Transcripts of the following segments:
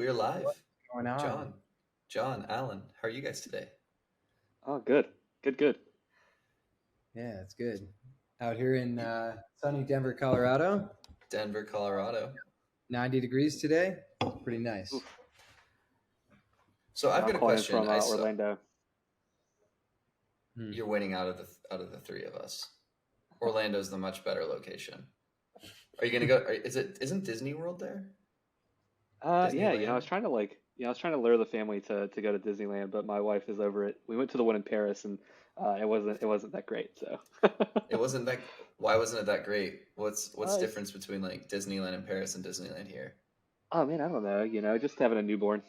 We're What's live. going on? John, Alan, how are you guys today? Oh, good. Good. Yeah, it's good. Out here in sunny Denver, Colorado, Denver, Colorado. 90 degrees today. Pretty nice. Oof. So I've I'm got a calling in question. from Orlando. You're winning out of the three of us. Orlando's the much better location. Are you gonna go? Isn't Disney World there? Yeah, Disneyland? I was trying to lure the family to go to Disneyland, but my wife is over it. We went to the one in Paris, and it wasn't that great. So. It wasn't that. Why wasn't it that great? What's It's- difference between like Disneyland in Paris and Disneyland here? Oh man, I don't know. Just having a newborn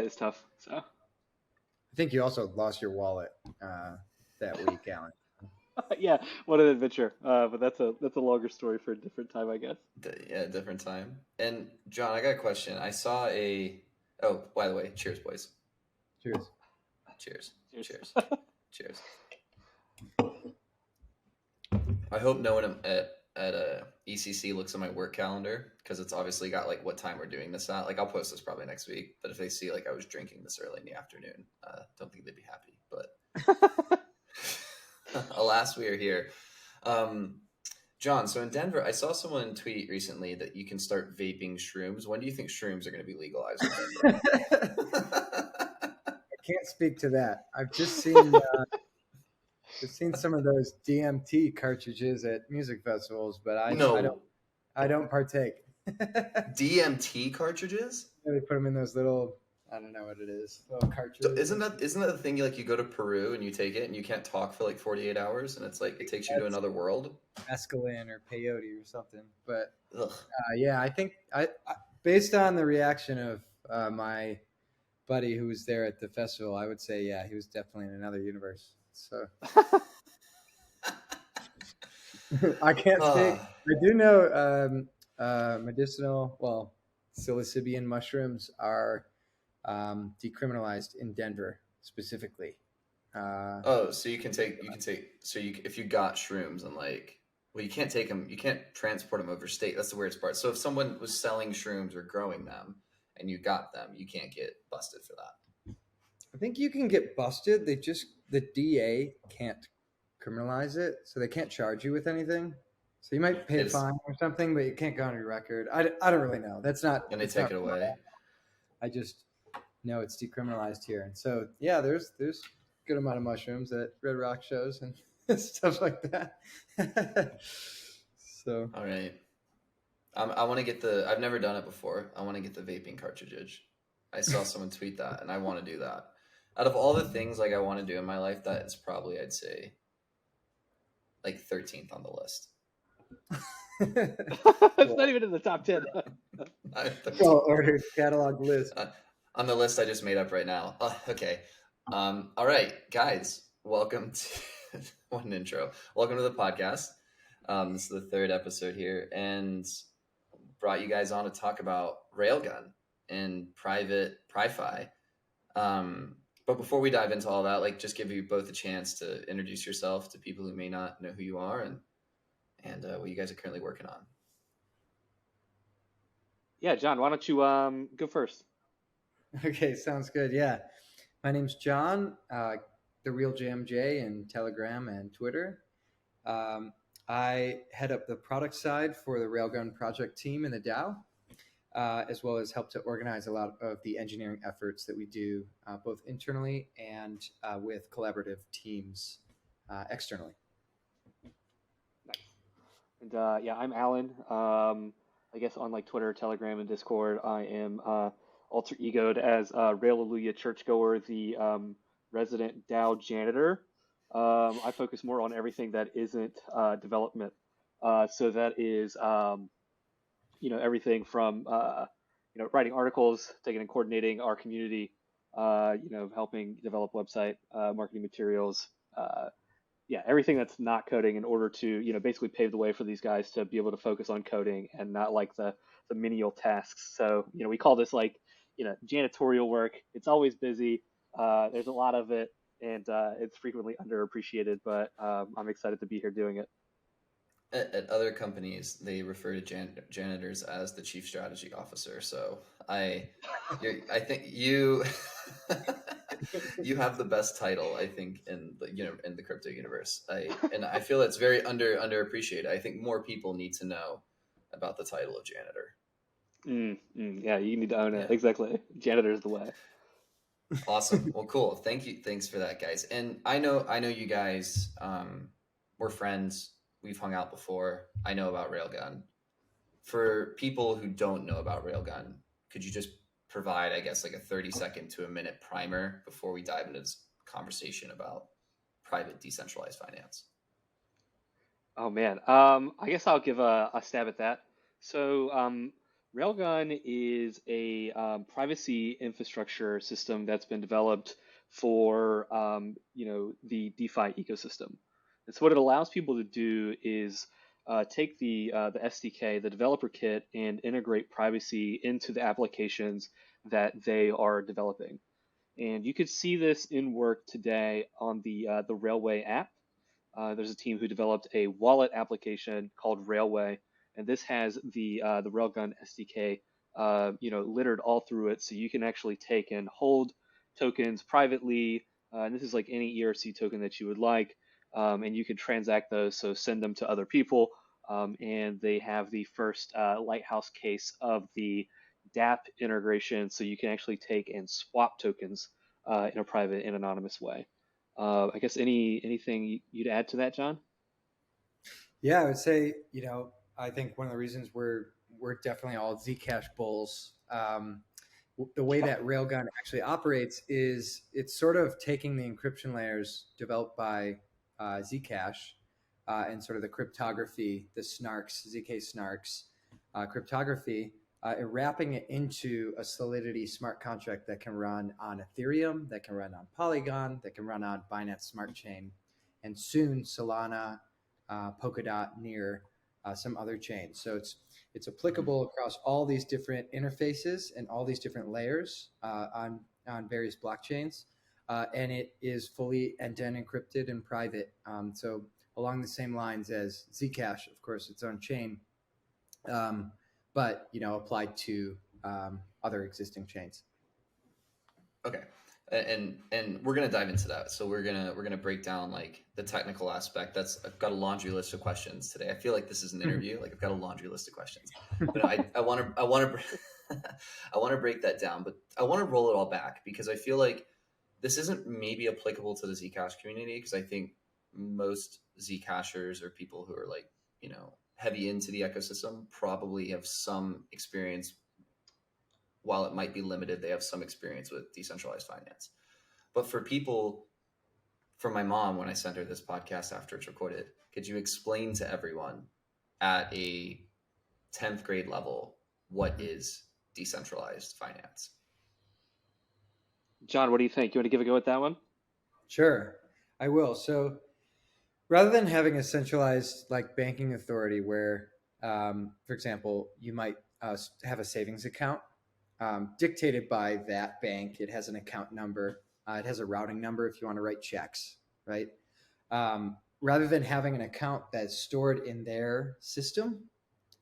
is tough. So. I think you also lost your wallet that week, Alan. Yeah, what an adventure. But that's a longer story for a different time, I guess. Yeah, different time. And John, I got a question. I saw a. Oh, by the way, cheers, boys. Cheers. Cheers. Cheers. Cheers. Cheers. I hope no one at ECC looks at my work calendar because it's obviously got like what time we're doing this at. Like I'll post this probably next week, but if they see like I was drinking this early in the afternoon, don't think they'd be happy. But alas, we are here. John, so in Denver, I saw someone tweet recently that you can start vaping shrooms. When do you think shrooms are going to be legalized in Denver? I can't speak to that. I've just seen some of those DMT cartridges at music festivals, but I don't partake. DMT cartridges? They put them in those little, I don't know what it is, little cartridges. Isn't that the thing? Like you go to Peru and you take it and you can't talk for like 48 hours, and it's like it takes you to another world. Mescaline or peyote or something. But Ugh. yeah, I think I based on the reaction of my buddy who was there at the festival, I would say yeah, he was definitely in another universe. So I can't speak. I do know medicinal, well, psilocybin mushrooms are decriminalized in Denver specifically. So you can take if you got shrooms and like, well, you can't take them, you can't transport them over state. That's the weirdest part. So if someone was selling shrooms or growing them and you got them, you can't get busted for that. I think you can get busted. The DA can't criminalize it, so they can't charge you with anything. So you might pay a fine or something, but you can't go on your record. I don't really know. That's not. And they take it away. I just know it's decriminalized here, and so yeah, there's good amount of mushrooms at Red Rock shows and stuff like that. So all right, I want to get I've never done it before. I want to get the vaping cartridge. I saw someone tweet that, and I want to do that. Out of all the things like I want to do in my life, that is probably, I'd say, like 13th on the list. It's not even in the top 10. Well ordered catalog list. On the list I just made up right now. Okay. All right, guys, welcome to one intro. Welcome to the podcast. This is the third episode here, and brought you guys on to talk about Railgun and private Pri-Fi. But before we dive into all that, like, just give you both a chance to introduce yourself to people who may not know who you are and what you guys are currently working on. Yeah, John, why don't you go first? Okay, sounds good. Yeah, my name's John, the real JMJ in Telegram and Twitter. I head up the product side for the Railgun project team in the DAO, as well as help to organize a lot of the engineering efforts that we do both internally and with collaborative teams externally. Nice. And yeah, I'm Alan. I guess on like Twitter, Telegram, and Discord, I am alter egoed as Railaleluia Churchgoer, the resident DAO janitor. I focus more on everything that isn't development. So that is, everything from, writing articles, taking and coordinating our community, helping develop website, marketing materials, everything that's not coding in order to, basically pave the way for these guys to be able to focus on coding and not like the menial tasks. So, we call this like, janitorial work. It's always busy. There's a lot of it, and it's frequently underappreciated, but I'm excited to be here doing it. at other companies, they refer to janitors as the chief strategy officer. So I think you you have the best title, I think, in the in the crypto universe. I feel it's very underappreciated. I think more people need to know about the title of janitor. Yeah, you need to own it. Yeah. Exactly. Janitor's the way. Awesome. Well, cool. Thank you. Thanks for that, guys. And I know you guys. We're friends. We've hung out before. I know about Railgun. For people who don't know about Railgun, could you just provide, I guess, like a 30-second to a minute primer before we dive into this conversation about private decentralized finance? Oh man. I guess I'll give a stab at that. So, Railgun is a privacy infrastructure system that's been developed for the DeFi ecosystem. And so what it allows people to do is take the SDK, the developer kit, and integrate privacy into the applications that they are developing. And you could see this in work today on the Railway app. There's a team who developed a wallet application called Railway, and this has the Railgun SDK, littered all through it, so you can actually take and hold tokens privately. And this is like any ERC token that you would like, and you can transact those, so send them to other people. And they have the first lighthouse case of the DApp integration, so you can actually take and swap tokens in a private and anonymous way. I guess anything you'd add to that, John? Yeah, I would say, I think one of the reasons we're definitely all Zcash bulls. The way that Railgun actually operates is it's sort of taking the encryption layers developed by Zcash and sort of the cryptography, the snarks, ZK snarks cryptography, and wrapping it into a Solidity smart contract that can run on Ethereum, that can run on Polygon, that can run on Binance Smart Chain, and soon Solana, Polkadot, Near, some other chains. So it's applicable across all these different interfaces and all these different layers on various blockchains, and it is fully end-to-end encrypted and private. So along the same lines as Zcash, of course, its own chain, but applied to other existing chains. Okay. And we're gonna dive into that. So we're gonna break down like the technical aspect. I've got a laundry list of questions today. I feel like this is an interview. Like I've got a laundry list of questions. But I want to I want to break that down. But I want to roll it all back because I feel like this isn't maybe applicable to the Zcash community because I think most Zcashers or people who are like heavy into the ecosystem probably have some experience. While it might be limited, they have some experience with decentralized finance. But for people, for my mom, when I sent her this podcast after it's recorded, could you explain to everyone at a 10th grade level what is decentralized finance? John, what do you think? You want to give a go at that one? Sure, I will. So rather than having a centralized like banking authority where, for example, you might have a savings account dictated by that bank. It has an account number. It has a routing number if you want to write checks, right? Rather than having an account that's stored in their system,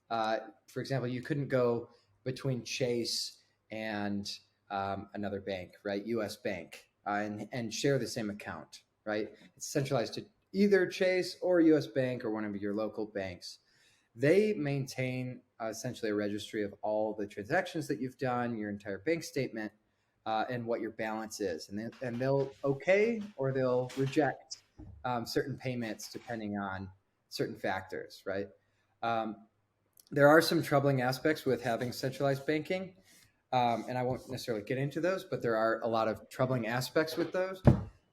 for example, you couldn't go between Chase and another bank, right? U.S. Bank, and share the same account, right? It's centralized to either Chase or U.S. Bank or one of your local banks. They maintain essentially a registry of all the transactions that you've done, your entire bank statement, and what your balance is. And they'll okay or they'll reject certain payments depending on certain factors, right? There are some troubling aspects with having centralized banking, and I won't necessarily get into those, but there are a lot of troubling aspects with those.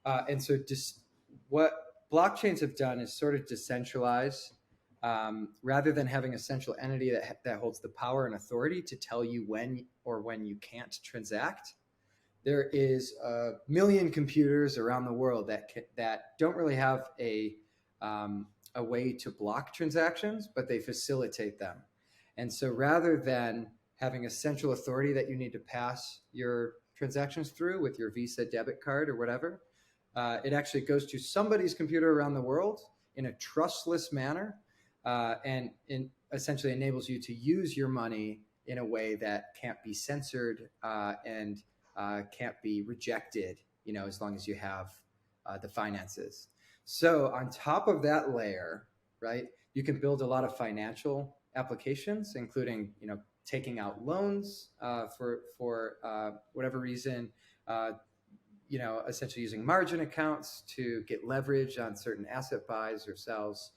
And so just what blockchains have done is sort of decentralize rather than having a central entity that holds the power and authority to tell you when you can't transact. There is a million computers around the world that don't really have a way to block transactions, but they facilitate them. And so rather than having a central authority that you need to pass your transactions through with your Visa debit card or whatever, it actually goes to somebody's computer around the world in a trustless manner. and essentially enables you to use your money in a way that can't be censored and can't be rejected, as long as you have the finances. So on top of that layer, right, you can build a lot of financial applications, including, taking out loans for whatever reason, essentially using margin accounts to get leverage on certain asset buys or sells,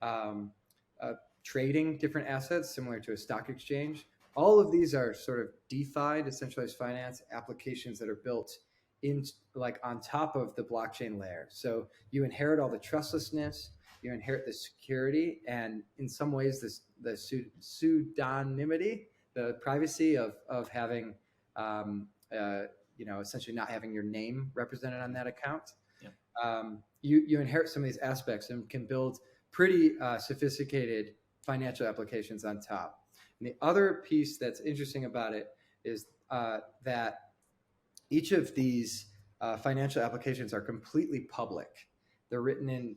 um, uh, trading different assets similar to a stock exchange. All of these are sort of DeFi, decentralized finance applications that are built in like on top of the blockchain layer. So you inherit all the trustlessness, you inherit the security, and in some ways the pseudonymity, the privacy of having essentially not having your name represented on that account. Yeah. You inherit some of these aspects and can build pretty sophisticated financial applications on top. And the other piece that's interesting about it is that each of these financial applications are completely public. They're written in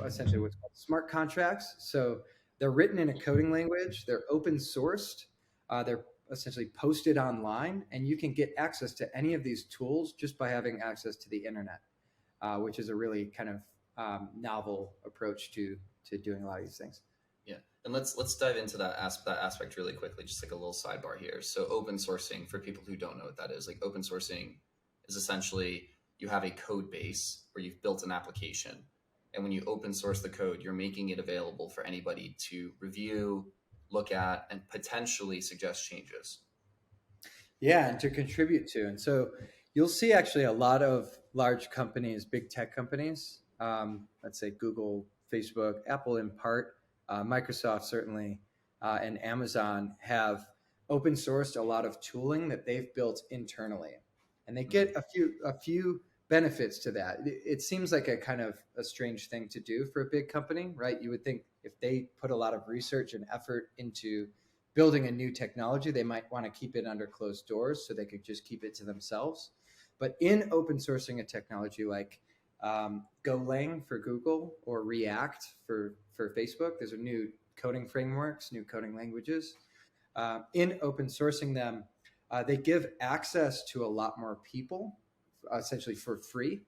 essentially what's called smart contracts. So they're written in a coding language. They're open sourced. They're essentially posted online, and you can get access to any of these tools just by having access to the internet, which is a really kind of novel approach to doing a lot of these things. Yeah, and let's dive into that aspect really quickly, just like a little sidebar here. So open sourcing, for people who don't know what that is, like open sourcing is essentially you have a code base where you've built an application, and when you open source the code, you're making it available for anybody to review, look at, and potentially suggest changes. Yeah, and to contribute to. And so you'll see actually a lot of large companies, big tech companies, let's say Google, Facebook, Apple in part, Microsoft certainly, and Amazon have open sourced a lot of tooling that they've built internally, and they get a few benefits to that. It seems like a kind of a strange thing to do for a big company, right? You would think if they put a lot of research and effort into building a new technology, they might want to keep it under closed doors so they could just keep it to themselves. But in open sourcing a technology like Golang for Google or React for Facebook, those are new coding frameworks, new coding languages. In open sourcing them, they give access to a lot more people, essentially for free.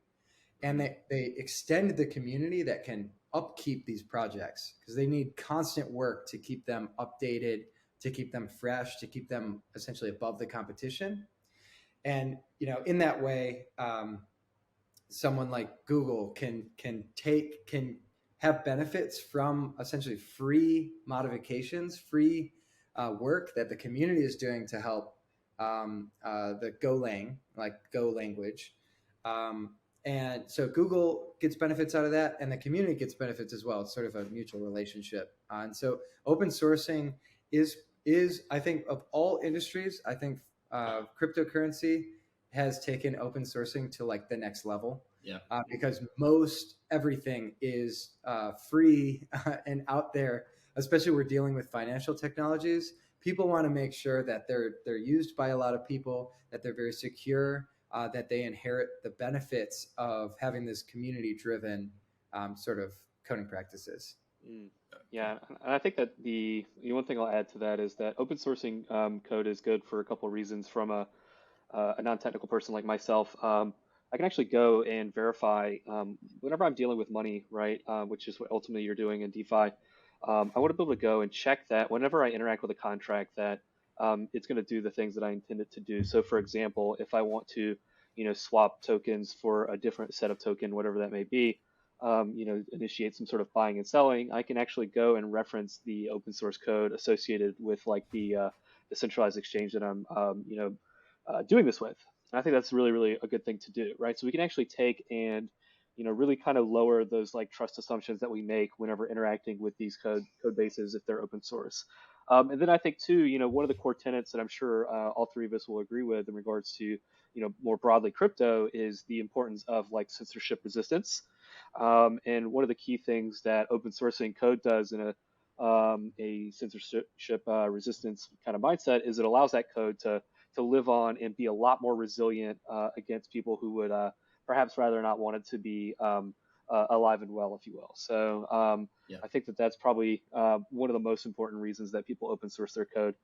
And they extend the community that can upkeep these projects, because they need constant work to keep them updated, to keep them fresh, to keep them essentially above the competition. And in that way, someone like Google can have benefits from essentially free modifications, free work that the community is doing to help the Golang, like Go language. And so Google gets benefits out of that, and the community gets benefits as well. It's sort of a mutual relationship. And so open sourcing is I think, of all industries, I think cryptocurrency has taken open sourcing to like the next level. Yeah. Because most everything is free and out there, especially we're dealing with financial technologies. People want to make sure that they're used by a lot of people, that they're very secure, that they inherit the benefits of having this community-driven sort of coding practices. Yeah, and I think that the one thing I'll add to that is that open sourcing code is good for a couple of reasons. From a non-technical person like myself, I can actually go and verify whenever I'm dealing with money, right? Which is what ultimately you're doing in DeFi. I want to be able to go and check that whenever I interact with a contract that it's going to do the things that I intend it to do. So, for example, if I want to, swap tokens for a different set of token, whatever that may be, initiate some sort of buying and selling, I can actually go and reference the open source code associated with like the decentralized exchange that I'm, doing this with. And I think that's really, really a good thing to do, right? So we can actually take and, really kind of lower those like trust assumptions that we make whenever interacting with these code bases if they're open source. And then I think too, one of the core tenets that I'm sure all three of us will agree with in regards to, more broadly crypto is the importance of like censorship resistance. And one of the key things that open sourcing code does in a censorship resistance kind of mindset is it allows that code to live on and be a lot more resilient against people who would perhaps rather not want it to be alive and well, if you will. So Yeah. I think that that's probably one of the most important reasons that people open source their code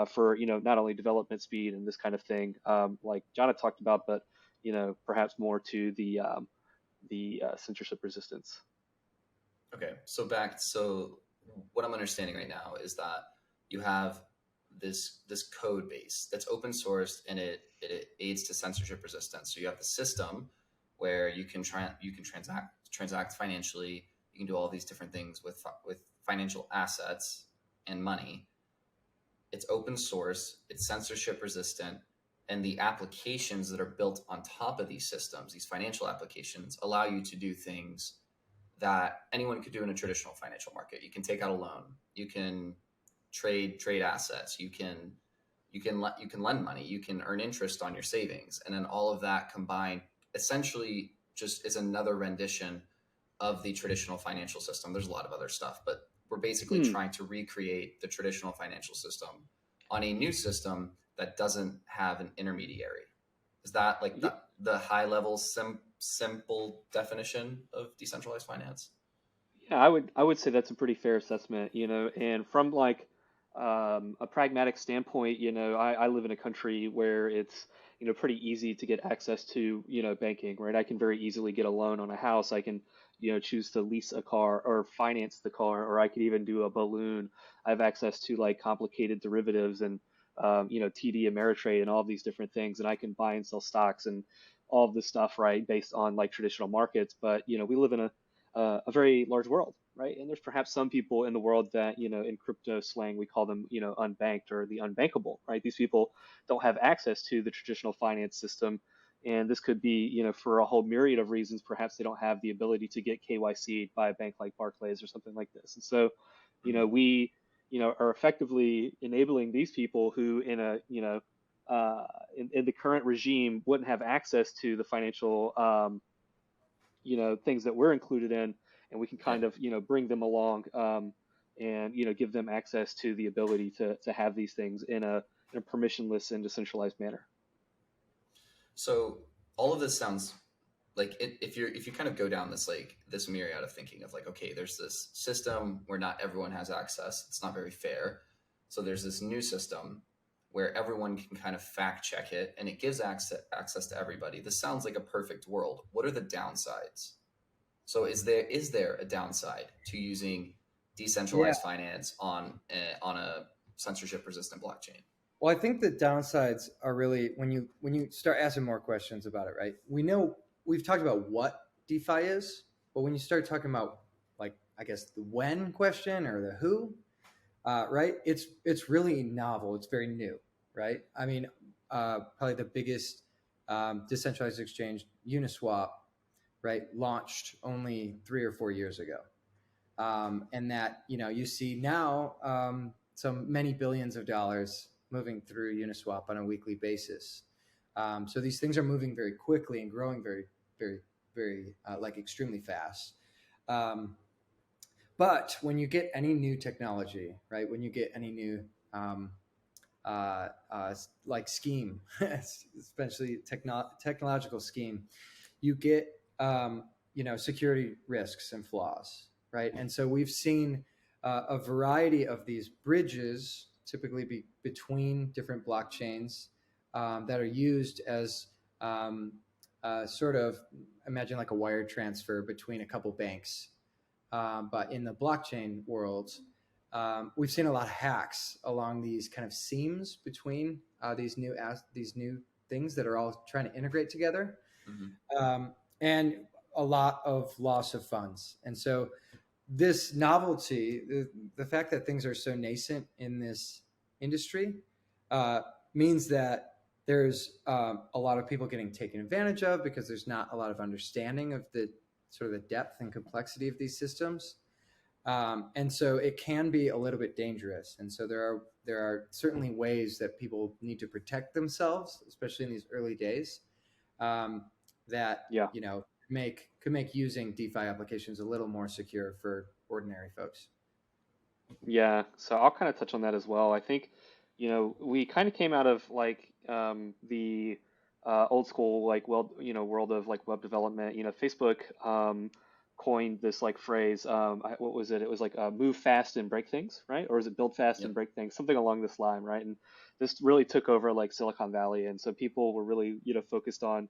for not only development speed and this kind of thing, like John had talked about, but perhaps more to the censorship resistance. Okay. So what I'm understanding right now is that you have this code base that's open sourced and it aids to censorship resistance. So you have the system where you can transact financially. You can do all these different things with financial assets and money. It's open source, it's censorship resistant, and the applications that are built on top of these systems, these financial applications, allow you to do things that anyone could do in a traditional financial market. You can take out a loan, you can trade assets, you can lend money, you can earn interest on your savings, and then all of that combined essentially just is another rendition of the traditional financial system. There's a lot of other stuff, but we're basically Hmm. trying to recreate the traditional financial system on a new system that doesn't have an intermediary. Is that like Yeah, the high level simple definition of decentralized finance? yeah, I would say that's a pretty fair assessment, and from like a pragmatic standpoint, I live in a country where it's pretty easy to get access to banking, right? I can very easily get a loan on a house. I can choose to lease a car or finance the car, or I could even do a balloon. I have access to like complicated derivatives and TD Ameritrade and all of these different things, and I can buy and sell stocks and all of this stuff, right, based on like traditional markets. But we live in a very large world, right? And there's perhaps some people in the world that, in crypto slang, we call them, unbanked or the unbankable, right? These people don't have access to the traditional finance system. And this could be, for a whole myriad of reasons. Perhaps they don't have the ability to get KYC'd by a bank like Barclays or something like this. And so, Mm-hmm. we, are effectively enabling these people who, in the current regime, wouldn't have access to the financial things that we're included in, and we can Right. kind of bring them along, and give them access to the ability to have these things in a permissionless and decentralized manner. So all of this sounds like if you kind of go down this myriad of thinking of like, okay, there's this system where not everyone has access. It's not very fair. So there's this new system where everyone can kind of fact check it and it gives access to everybody. This sounds like a perfect world. What are the downsides? So is there a downside to using Yeah. decentralized finance on a censorship resistant blockchain? Well, I think the downsides are really when you start asking more questions about it, right? We know we've talked about what DeFi is, but when you start talking about like I guess the when question or the who, right? It's really novel. It's very new, right? I mean, probably the biggest decentralized exchange, Uniswap, right, launched only 3 or 4 years ago, and that you see now so many billions of dollars moving through Uniswap on a weekly basis. So these things are moving very quickly and growing very, very, very like extremely fast. Um, but when you get any new technology, right? When you get any new uh, like scheme, especially technological scheme, you get security risks and flaws, right? And so we've seen a variety of these bridges, typically between different blockchains, that are used as sort of imagine like a wire transfer between a couple banks, but in the blockchain world, we've seen a lot of hacks along these kind of seams between these new things that are all trying to integrate together, Mm-hmm. and a lot of loss of funds. And so this novelty, the fact that things are so nascent in this industry, uh, means that there's a lot of people getting taken advantage of because there's not a lot of understanding of the sort of the depth and complexity of these systems. And so it can be a little bit dangerous. And so there are certainly ways that people need to protect themselves, especially in these early days, um, that Yeah. could make using DeFi applications a little more secure for ordinary folks. Yeah, so I'll kind of touch on that as well. I think, we kind of came out of like the old school like world of like web development. Facebook coined this like phrase. What was it? It was like move fast and break things, right? Or is it build fast and Yep. break things? Something along this line, right? And this really took over like Silicon Valley, and so people were really focused on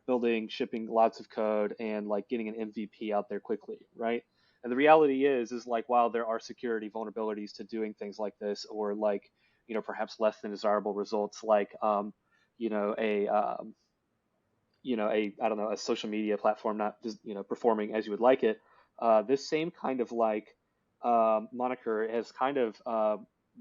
building, shipping lots of code, and like getting an MVP out there quickly, right? And the reality is like while there are security vulnerabilities to doing things like this, or like perhaps less than desirable results, like you know a a I don't know, a social media platform not just performing as you would like it. This same kind of like moniker has kind of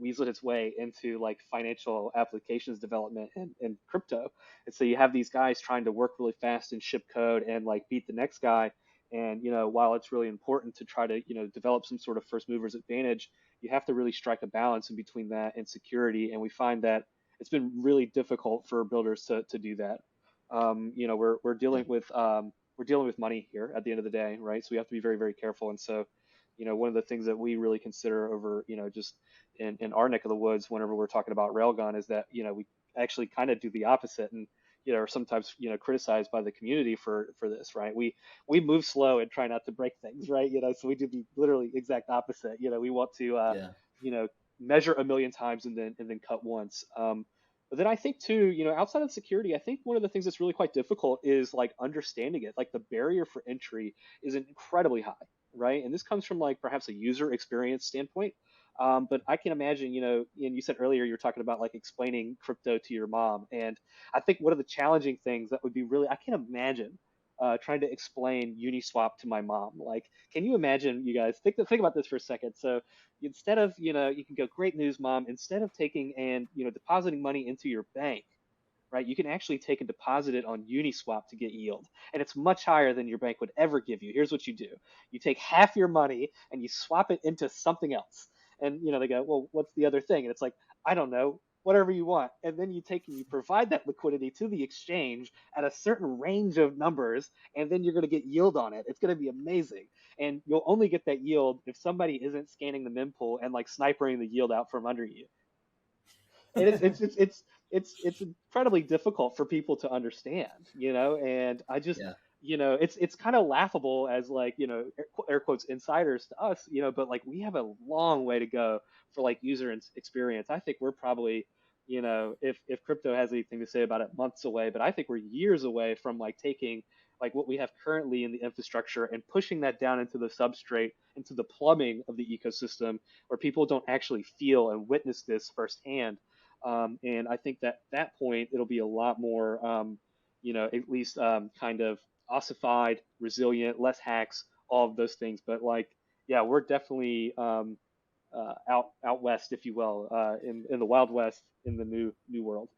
weaseled its way into like financial applications development and crypto. And so you have these guys trying to work really fast and ship code and like beat the next guy. And while it's really important to try to develop some sort of first movers advantage, you have to really strike a balance in between that and security. And we find that it's been really difficult for builders to do that. We're dealing Mm. with money here at the end of the day, right? So we have to be very, very careful. And so, one of the things that we really consider over, just in our neck of the woods, whenever we're talking about Railgun, is that we actually kind of do the opposite, and are sometimes criticized by the community for this, right? We move slow and try not to break things, right? So we do the literally exact opposite. We want to Yeah. you know measure a million times and then cut once. But then I think too, outside of security, I think one of the things that's really quite difficult is like understanding it. Like the barrier for entry is incredibly high, right? And this comes from like perhaps a user experience standpoint. But I can imagine, and you said earlier you're talking about like explaining crypto to your mom, and I think one of the challenging things that would be really, I can imagine trying to explain Uniswap to my mom. Like, can you imagine, you guys, think about this for a second. So instead of you can go, great news, mom, instead of taking and depositing money into your bank, right, you can actually take and deposit it on Uniswap to get yield, and it's much higher than your bank would ever give you. Here's what you do: you take half your money and you swap it into something else. And they go, well, what's the other thing? And it's like, I don't know, whatever you want. And then you take and you provide that liquidity to the exchange at a certain range of numbers, and then you're going to get yield on it. It's going to be amazing. And you'll only get that yield if somebody isn't scanning the mempool and like snipering the yield out from under you. And it's incredibly difficult for people to understand, and I just Yeah. it's kind of laughable as like air quotes insiders to us, but like we have a long way to go for like user experience. I think we're probably if crypto has anything to say about it, months away, but I think we're years away from like taking like what we have currently in the infrastructure and pushing that down into the substrate, into the plumbing of the ecosystem, where people don't actually feel and witness this firsthand. And I think that at that point it'll be a lot more, at least kind of ossified, resilient, less hacks, all of those things. But like, yeah, we're definitely out west, if you will, in the Wild West, in the new world.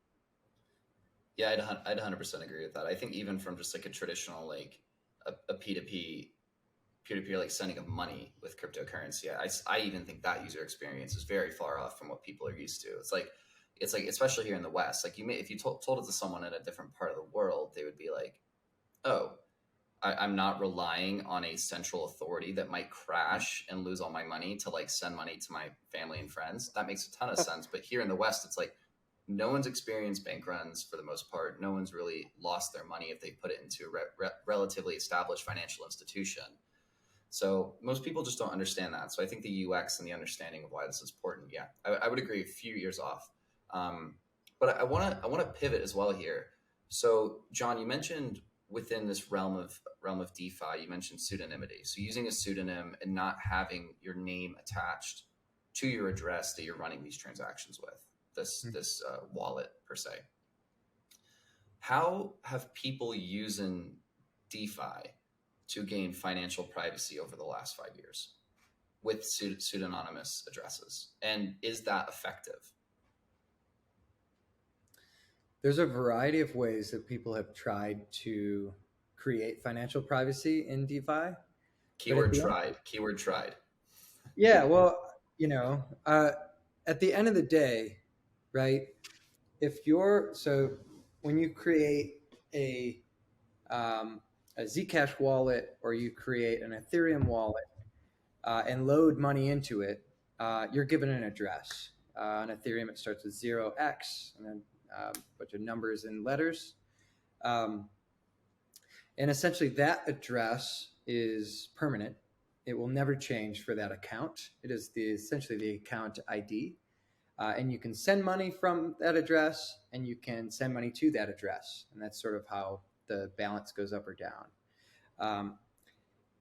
Yeah, I'd 100% agree with that. I think even from just like a traditional, like a P2P, peer-to-peer, like sending of money with cryptocurrency, I even think that user experience is very far off from what people are used to. It's like, especially here in the West, like if you told it to someone in a different part of the world, they would be like, oh, I'm not relying on a central authority that might crash and lose all my money to like send money to my family and friends. That makes a ton of sense. But here in the West, it's like no one's experienced bank runs for the most part. No one's really lost their money if they put it into a relatively established financial institution. So most people just don't understand that. So I think the UX and the understanding of why this is important, yeah, I would agree a few years off. But I want to pivot as well here. So John, you mentioned within this realm of DeFi, you mentioned pseudonymity. So using a pseudonym and not having your name attached to your address that you're running these transactions with, this wallet per se. How have people using DeFi to gain financial privacy over the last 5 years with pseudonymous addresses? And is that effective? There's a variety of ways that people have tried to create financial privacy in DeFi. Keyword tried. Keyword tried. Yeah, well, at the end of the day, right? If you're when you create a Zcash wallet or you create an Ethereum wallet and load money into it, you're given an address. On Ethereum, it starts with 0x and then a bunch of numbers and letters. And essentially that address is permanent. It will never change for that account. It is essentially the account ID. And you can send money from that address, and you can send money to that address. And that's sort of how the balance goes up or down.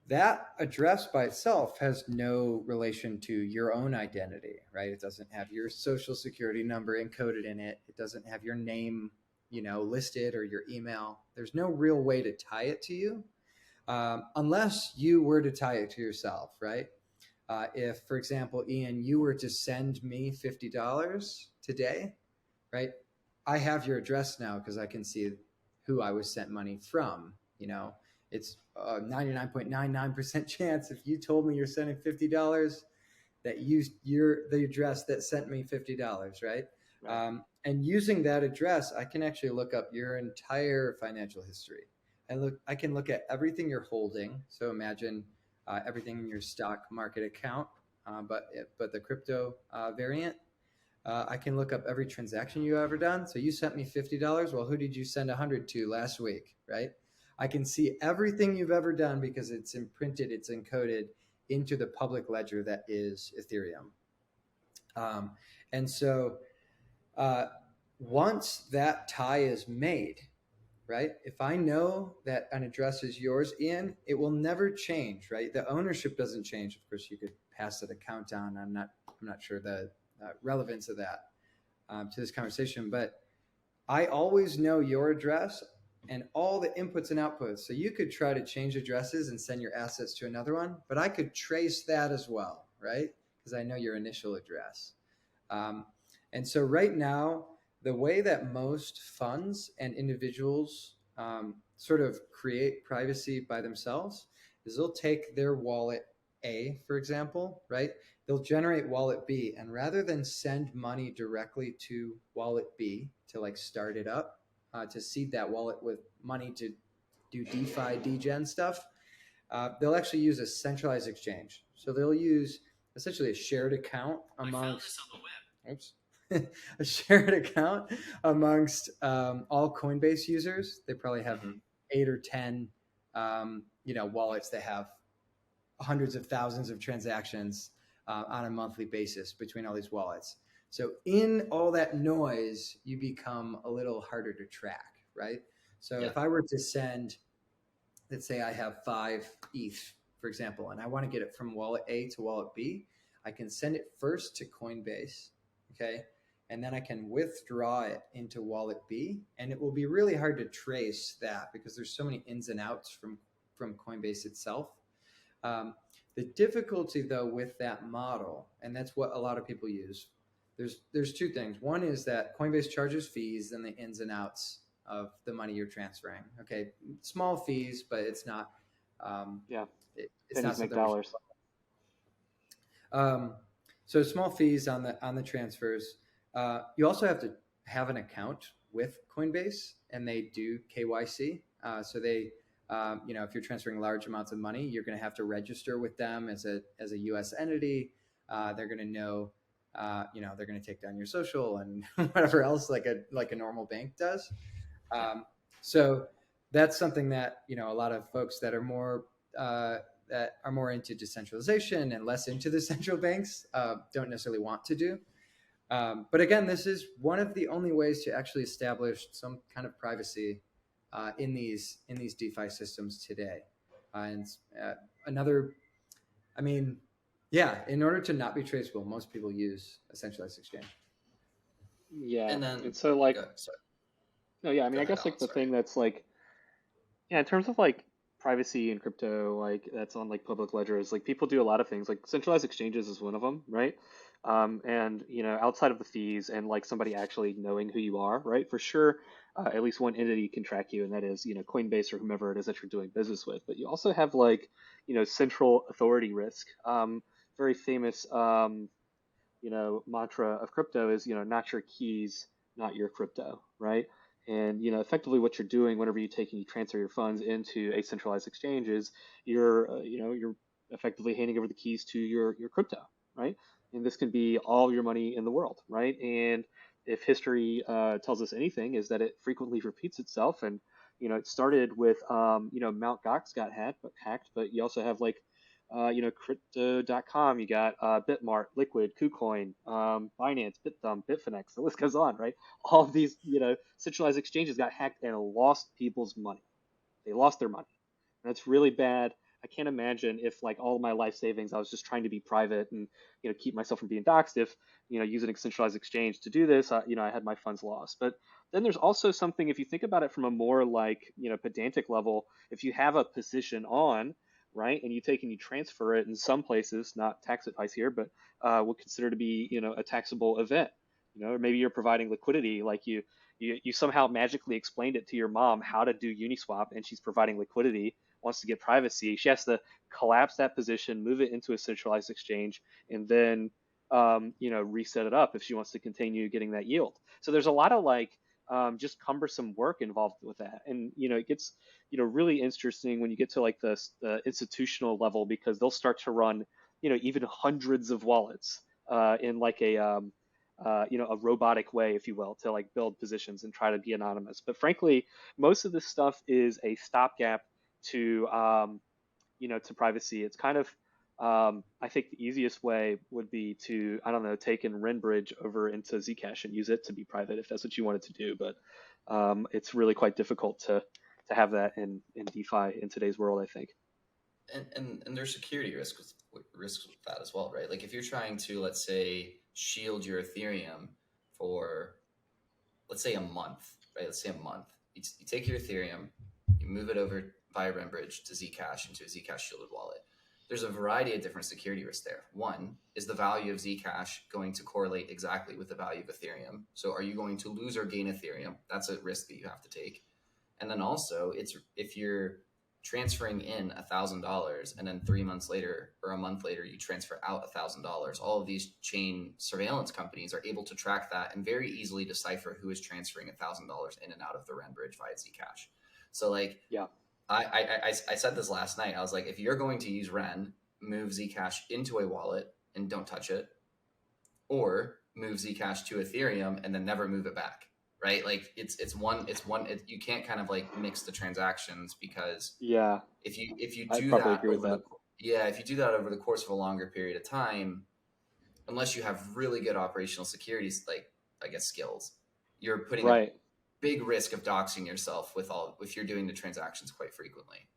That address by itself has no relation to your own identity, right? It doesn't have your social security number encoded in it. It doesn't have your name, listed, or your email. There's no real way to tie it to you, unless you were to tie it to yourself, right? If, for example, Ian, you were to send me $50 today, right? I have your address now because I can see who I was sent money from. It's a 99.99% chance if you told me you're sending $50 that you're the address that sent me $50, right? And using that address, I can actually look up your entire financial history. I can look at everything you're holding. So imagine everything in your stock market account, but the crypto variant. I can look up every transaction you've ever done. So you sent me $50. Well, who did you send 100 to last week, right? I can see everything you've ever done because it's imprinted, it's encoded into the public ledger that is Ethereum. And so once that tie is made, right? If I know that an address is yours, Ian, it will never change, right? The ownership doesn't change. Of course, you could pass that account on. I'm not sure the relevance of that to this conversation, but I always know your address and all the inputs and outputs. So you could try to change addresses and send your assets to another one, but I could trace that as well, right? Because I know your initial address. And so right now, the way that most funds and individuals sort of create privacy by themselves is they'll take their wallet A, for example, right? They'll generate wallet B, and rather than send money directly to wallet B to start it up, to seed that wallet with money to do DeFi, degen stuff, they'll actually use a centralized exchange. So they'll use essentially a shared account amongst a shared account amongst all Coinbase users. They probably have 8 or 10 wallets that have hundreds of thousands of transactions on a monthly basis between all these wallets. So in all that noise, you become a little harder to track, right? So if I were to send, let's say I have 5 ETH, for example, and I want to get it from wallet A to wallet B, I can send it first to Coinbase, okay? And then I can withdraw it into wallet B, and it will be really hard to trace that because there's so many ins and outs from Coinbase itself. The difficulty, though, with that model, and that's what a lot of people use, there's 2 things. One is that Coinbase charges fees and the ins and outs of the money you're transferring. Okay, small fees, but it's not. It's not make dollars. So small fees on the transfers. You also have to have an account with Coinbase, and they do KYC. So they, if you're transferring large amounts of money, you're going to have to register with them as a U.S. entity. They're going to know, they're going to take down your social and whatever else like a normal bank does. So that's something that a lot of folks that are more into decentralization and less into the central banks don't necessarily want to do. But again, this is one of the only ways to actually establish some kind of privacy in these DeFi systems today. In order to not be traceable, most people use a centralized exchange. Yeah, and so I guess the thing that's in terms of privacy and crypto, that's on public ledgers, people do a lot of things. Centralized exchanges is one of them, right? And outside of the fees and somebody actually knowing who you are, right? For sure, at least one entity can track you, and that is Coinbase or whomever it is that you're doing business with. But you also have central authority risk. Very famous mantra of crypto is not your keys, not your crypto, right? And effectively what you're doing whenever you transfer your funds into a centralized exchange is you're effectively handing over the keys to your crypto, right? And this can be all your money in the world, right? And if history tells us anything, is that it frequently repeats itself. And it started with Mt. Gox got hacked, but you also have like crypto.com, you got Bitmart, Liquid, KuCoin, Binance, BitThumb, Bitfinex, the list goes on, right? All of these, centralized exchanges got hacked and lost people's money. They lost their money. And that's really bad. I can't imagine if like all my life savings, I was just trying to be private and keep myself from being doxxed. If using a centralized exchange to do this, I had my funds lost. But then there's also something, if you think about it from a more like pedantic level, if you have a position on, right, and you take and you transfer it in some places, not tax advice here, but would consider to be a taxable event. Or maybe you're providing liquidity, like you somehow magically explained it to your mom how to do Uniswap, and she's providing liquidity, wants to get privacy. She has to collapse that position, move it into a centralized exchange, and then reset it up if she wants to continue getting that yield. So there's a lot of like just cumbersome work involved with that, and it gets really interesting when you get to like the institutional level, because they'll start to run even hundreds of wallets in like a robotic way, if you will, to like build positions and try to be anonymous. But frankly, most of this stuff is a stopgap to to privacy. It's kind of I think the easiest way would be to, I don't know, take and Renbridge over into Zcash and use it to be private if that's what you wanted to do. But it's really quite difficult to have that in DeFi in today's world, I think. And there's security risks with that as well, right? Like if you're trying to, let's say, shield your Ethereum for, let's say, a month, right? Let's say a month. You take your Ethereum, you move it over via Renbridge to Zcash into a Zcash shielded wallet. There's a variety of different security risks there. One is the value of Zcash going to correlate exactly with the value of Ethereum. So are you going to lose or gain Ethereum? That's a risk that you have to take. And then also, it's if you're transferring in $1,000 and then 3 months later or a month later you transfer out $1,000, all of these chain surveillance companies are able to track that and very easily decipher who is transferring $1,000 in and out of the Renbridge via Zcash. So like, Yeah. I said this last night. I was like, if you're going to use Ren, move Zcash into a wallet and don't touch it, or move Zcash to Ethereum and then never move it back. Right? Like you can't kind of like mix the transactions, because Yeah, if you I do probably that agree with over that. if you do that over the course of a longer period of time, unless you have really good operational security, like I guess skills, you're putting a Right. big risk of doxing yourself if you're doing the transactions quite frequently.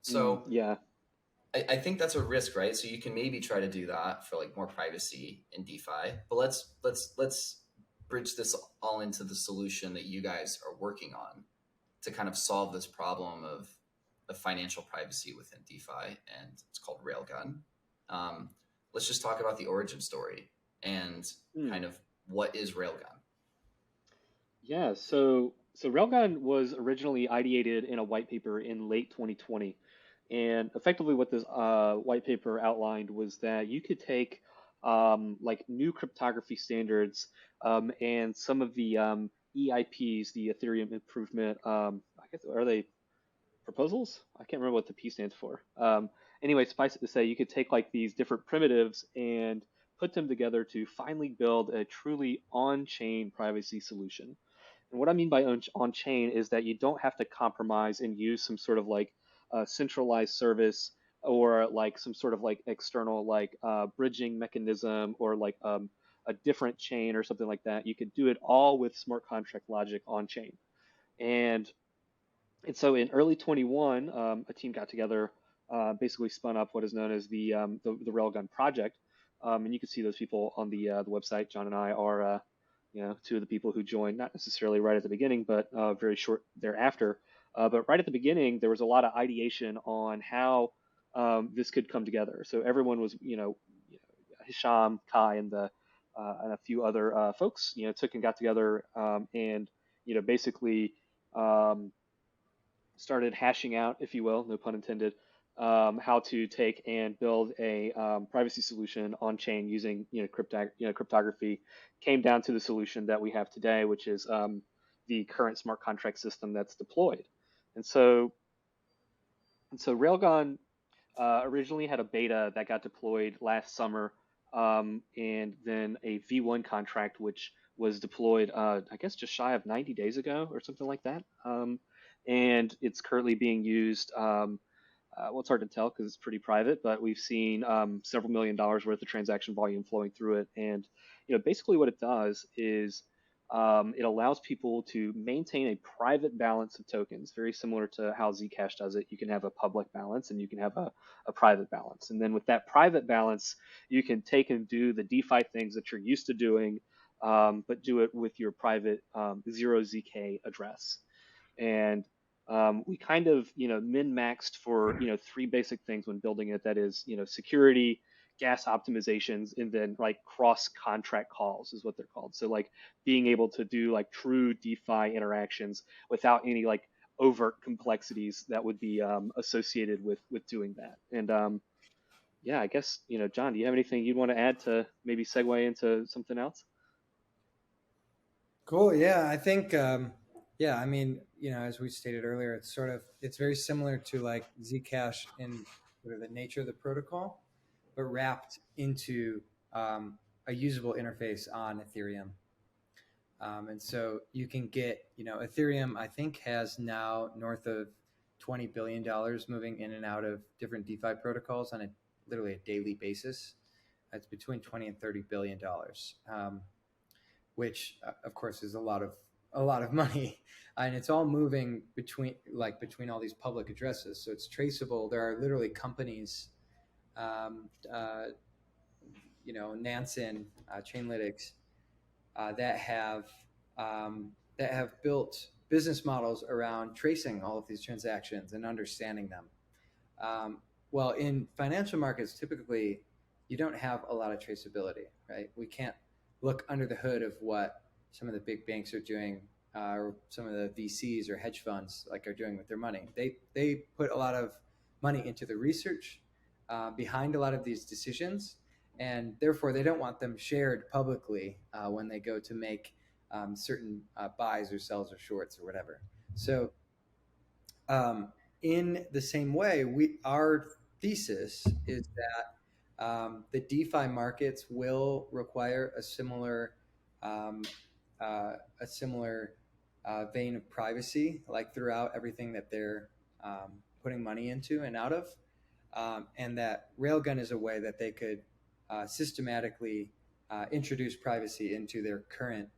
So Yeah. I think that's a risk, right? So you can maybe try to do that for like more privacy in DeFi, but let's bridge this all into the solution that you guys are working on to kind of solve this problem of financial privacy within DeFi, and it's called Railgun. Let's just talk about the origin story and Hmm. kind of what is Railgun. Yeah, so Railgun was originally ideated in a white paper in late 2020, and effectively what this white paper outlined was that you could take like new cryptography standards and some of the EIPs, the Ethereum Improvement, I guess, are they proposals? I can't remember what the P stands for. Anyway, suffice it to say, you could take like these different primitives and put them together to finally build a truly on-chain privacy solution. And what I mean by on-chain is that you don't have to compromise and use some sort of like centralized service, or like some sort of like external like bridging mechanism, or like a different chain or something like that. You could do it all with smart contract logic on-chain. And so in early 21, a team got together, basically spun up what is known as the Railgun project, and you can see those people on the website. John and I are two of the people who joined, not necessarily right at the beginning, but very short thereafter. But right at the beginning, there was a lot of ideation on how this could come together. So everyone was, Hisham, Kai, and a few other folks, took and got together, and basically. Started hashing out, if you will, no pun intended, how to take and build a privacy solution on chain using cryptography. Came down to the solution that we have today, which is the current smart contract system that's deployed. And so Railgun originally had a beta that got deployed last summer, and then a V1 contract which was deployed, I guess, just shy of 90 days ago or something like that. and it's currently being used. Well, it's hard to tell because it's pretty private, but we've seen several $1 million worth of transaction volume flowing through it. And basically, what it does is it allows people to maintain a private balance of tokens, very similar to how Zcash does it. You can have a public balance and you can have a private balance. And then with that private balance, you can take and do the DeFi things that you're used to doing, but do it with your private 0ZK address. And we kind of min-maxed for three basic things when building it. That is security, gas optimizations, and then like cross contract calls is what they're called. So like being able to do like true DeFi interactions without any like overt complexities that would be associated with doing that. And yeah, I guess John, do you have anything you'd want to add to maybe segue into something else? Cool. Yeah, I think. Yeah, I mean, as we stated earlier, it's very similar to like Zcash in sort of the nature of the protocol, but wrapped into a usable interface on Ethereum. And so you can get, Ethereum, I think, has now north of $20 billion moving in and out of different DeFi protocols on literally a daily basis. It's between 20 and $30 billion. Which of course is a lot of money, and it's all moving between all these public addresses, so it's traceable. There are literally companies, Nansen, Chainalytics, that have built business models around tracing all of these transactions and understanding them. Well, in financial markets, typically you don't have a lot of traceability, right? We can't look under the hood of what some of the big banks are doing, or some of the VCs or hedge funds are doing with their money. They put a lot of money into the research behind a lot of these decisions, and therefore they don't want them shared publicly when they go to make certain buys or sells or shorts or whatever. So in the same way, our thesis is that the DeFi markets will require a similar vein of privacy, like throughout everything that they're putting money into and out of, and that Railgun is a way that they could systematically introduce privacy into their current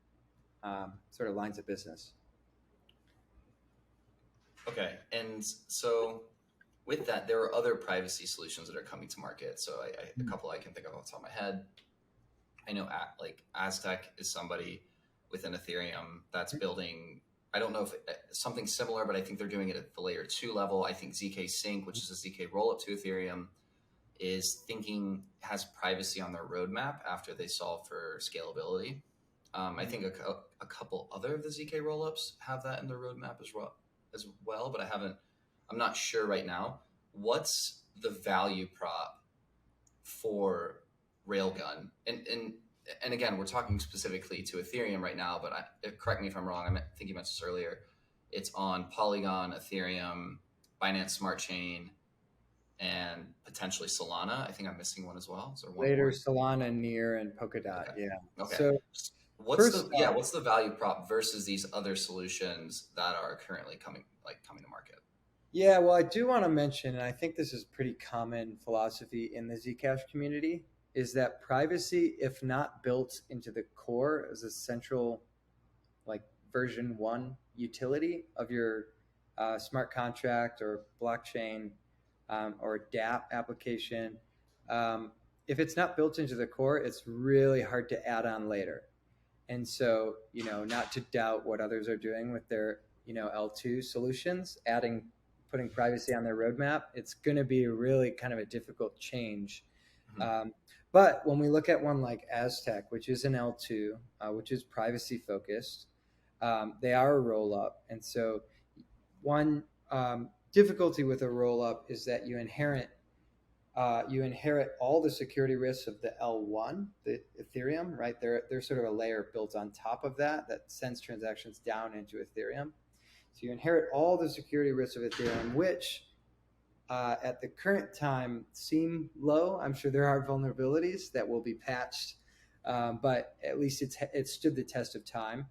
sort of lines of business. Okay, and so with that, there are other privacy solutions that are coming to market. So a couple I can think of off the top of my head. I know like Aztec is somebody within Ethereum that's building, I don't know if something similar, but I think they're doing it at the layer 2 level. I think ZK Sync, which is a ZK rollup to Ethereum, has privacy on their roadmap after they solve for scalability. I think a couple other of the ZK rollups have that in their roadmap as well, but I'm not sure right now. What's the value prop for Railgun? And again, we're talking specifically to Ethereum right now, but correct me if I'm wrong. I think you mentioned this earlier. It's on Polygon, Ethereum, Binance Smart Chain, and potentially Solana. I think I'm missing one as well. So later, Solana, Near, and Polkadot. Okay. Yeah. Okay. So what's the value prop versus these other solutions that are currently coming to market? Yeah, well, I do want to mention, and I think this is pretty common philosophy in the Zcash community, is that privacy, if not built into the core as a central, like version 1 utility of your smart contract or blockchain or DApp application, if it's not built into the core, it's really hard to add on later. And so, not to doubt what others are doing with their, L2 solutions, putting privacy on their roadmap, it's going to be really kind of a difficult change. Mm-hmm. But when we look at one like Aztec, which is an L2, which is privacy focused, they are a roll up. And so one difficulty with a roll up is that you inherit all the security risks of the L1, the Ethereum, right? They're sort of a layer built on top of that sends transactions down into Ethereum. So you inherit all the security risks of Ethereum, which at the current time seem low. I'm sure there are vulnerabilities that will be patched, but at least it stood the test of time.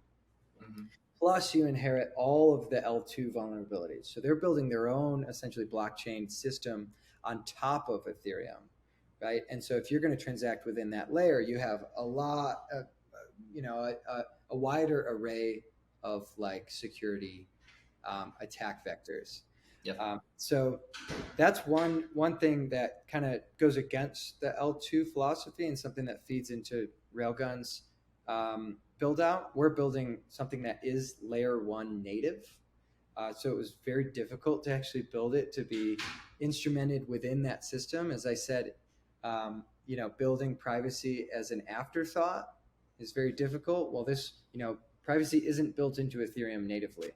Mm-hmm. Plus, you inherit all of the L2 vulnerabilities. So they're building their own essentially blockchain system on top of Ethereum, right? And so if you're going to transact within that layer, you have a lot of, a wider array of like security attack vectors. Yep. So that's one thing that kind of goes against the L2 philosophy and something that feeds into Railgun's build out. We're building something that is layer 1 native. So it was very difficult to actually build it to be instrumented within that system. As I said, building privacy as an afterthought is very difficult. Well, this, privacy isn't built into Ethereum natively.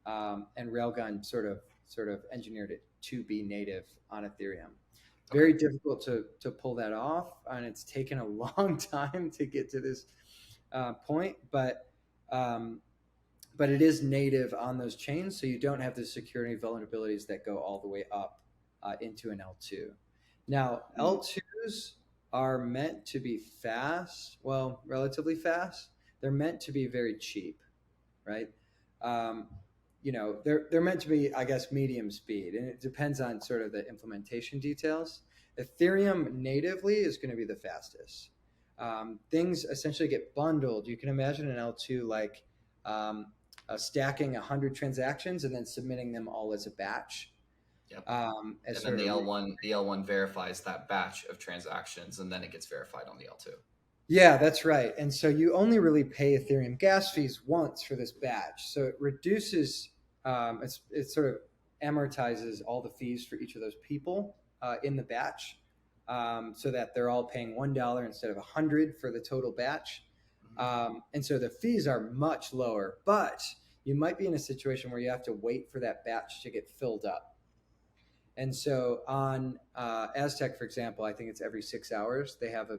And Railgun sort of engineered it to be native on Ethereum. Very difficult to pull that off, and it's taken a long time to get to this point. But it is native on those chains, so you don't have the security vulnerabilities that go all the way up into an L2. Now, L2s are meant to be fast, well, relatively fast. They're meant to be very cheap, right? They're meant to be, I guess, medium speed, and it depends on sort of the implementation details. Ethereum natively is going to be the fastest. Things essentially get bundled. You can imagine an L2 like stacking 100 transactions and then submitting them all as a batch. Yep. And then the L1 verifies that batch of transactions, and then it gets verified on the L2. Yeah, that's right. And so you only really pay Ethereum gas fees once for this batch. So it reduces, it sort of amortizes all the fees for each of those people in the batch, so that they're all paying $1 instead of 100 for the total batch. And so the fees are much lower, but you might be in a situation where you have to wait for that batch to get filled up. And so on Aztec, for example, I think it's every 6 hours they have an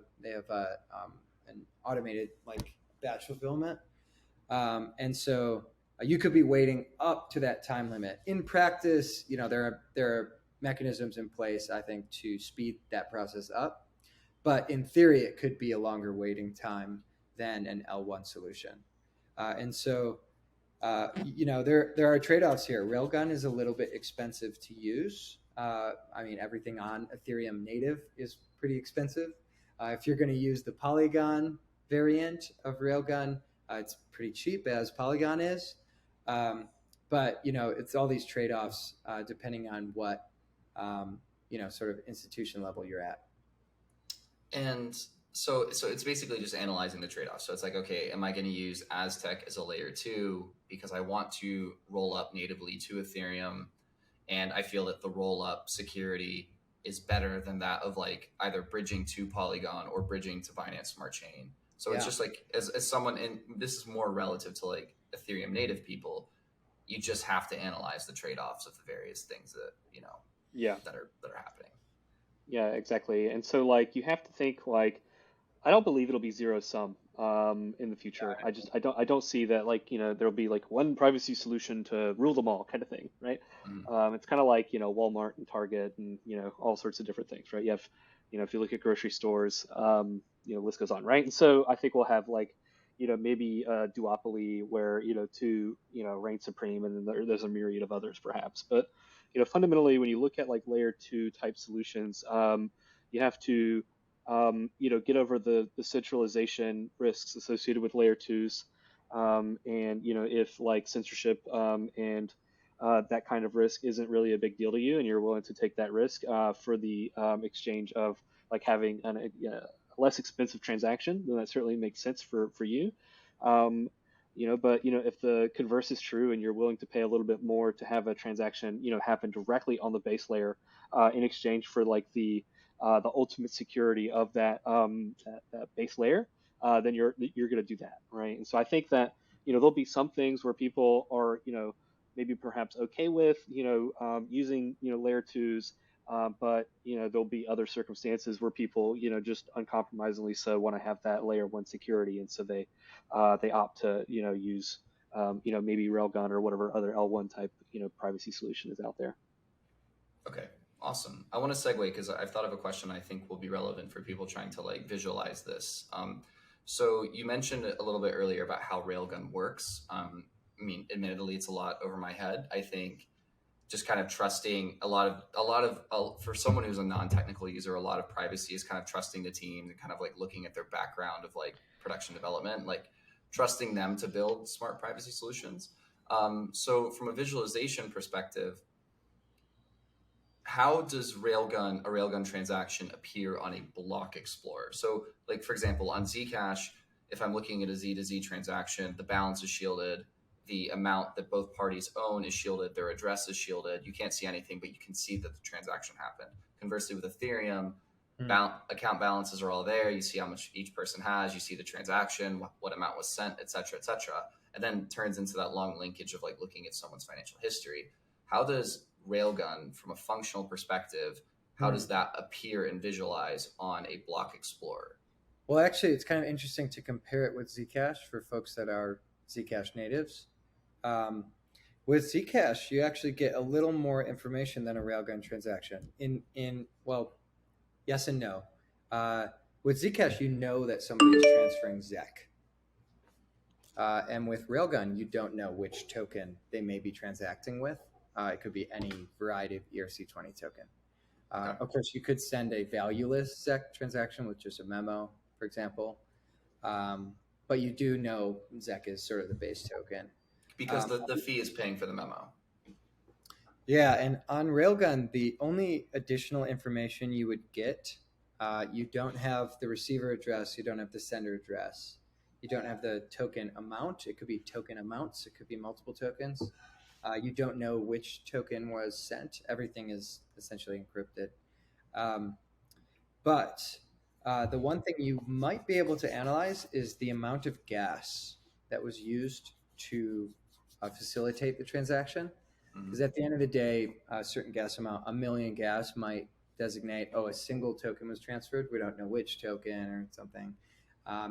automated like batch fulfillment, and so you could be waiting up to that time limit. In practice, there are mechanisms in place, I think, to speed that process up, but in theory, it could be a longer waiting time than an L1 solution, and so. There are trade-offs here. Railgun is a little bit expensive to use. Everything on Ethereum native is pretty expensive. If you're going to use the Polygon variant of Railgun, it's pretty cheap, as Polygon is. But it's all these trade-offs depending on what sort of institution level you're at. And so it's basically just analyzing the trade-offs. So it's like, okay, am I going to use Aztec as a layer 2 because I want to roll up natively to Ethereum, and I feel that the roll-up security is better than that of like either bridging to Polygon or bridging to Binance Smart Chain. So it's just like, as someone, and this is more relative to like Ethereum native people, you just have to analyze the trade-offs of the various things that that are happening. Yeah, exactly. And so like you have to think like, I don't believe it'll be zero sum in the future. I don't see that like there'll be like one privacy solution to rule them all kind of thing, right? It's kind of like Walmart and Target and all sorts of different things, right? You have if you look at grocery stores, list goes on, right? And so I think we'll have like maybe a duopoly where two reign supreme, and then there's a myriad of others perhaps. But fundamentally, when you look at like layer 2 type solutions, you have to get over the centralization risks associated with layer 2s, and if like censorship and that kind of risk isn't really a big deal to you, and you're willing to take that risk for the exchange of like having a less expensive transaction, then that certainly makes sense for you. But if the converse is true and you're willing to pay a little bit more to have a transaction happen directly on the base layer in exchange for like the ultimate security of that base layer, then you're going to do that, right? And so I think that there'll be some things where people are maybe perhaps okay with using layer 2s, but there'll be other circumstances where people just uncompromisingly so want to have that layer 1 security, and so they opt to use maybe Railgun or whatever other L1 type privacy solution is out there. Okay. Awesome. I want to segue because I've thought of a question I think will be relevant for people trying to like visualize this. So you mentioned a little bit earlier about how Railgun works, mean, admittedly, it's a lot over my head. I think just kind of trusting for someone who's a non-technical user, a lot of privacy is kind of trusting the team and kind of like looking at their background of like production development, like trusting them to build smart privacy solutions. So from a visualization perspective, how does a Railgun transaction appear on a block explorer? So like, for example, on Zcash, if I'm looking at a Z to Z transaction, the balance is shielded. The amount that both parties own is shielded. Their address is shielded. You can't see anything, but you can see that the transaction happened. Conversely, with Ethereum, account balances are all there. You see how much each person has. You see the transaction, what amount was sent, et cetera, et cetera. And then turns into that long linkage of like looking at someone's financial history. How does Railgun, from a functional perspective, how does that appear and visualize on a block explorer? Well, actually, it's kind of interesting to compare it with Zcash for folks that are Zcash natives. With Zcash, you actually get a little more information than a Railgun transaction. Well, yes and no. With Zcash, you know that somebody is transferring ZEC. And with Railgun, you don't know which token they may be transacting with. It could be any variety of ERC20 token. Of course, you could send a valueless ZEC transaction with just a memo, for example. But you do know ZEC is sort of the base token. Because the fee is paying for the memo. Yeah, and on Railgun, the only additional information you would get, you don't have the receiver address, you don't have the sender address, you don't have the token amount. It could be token amounts, it could be multiple tokens. You don't know which token was sent. Everything is essentially encrypted. But the one thing you might be able to analyze is the amount of gas that was used to facilitate the transaction. Because at the end of the day, a certain gas amount, 1 million gas might designate, a single token was transferred. We don't know which token or something.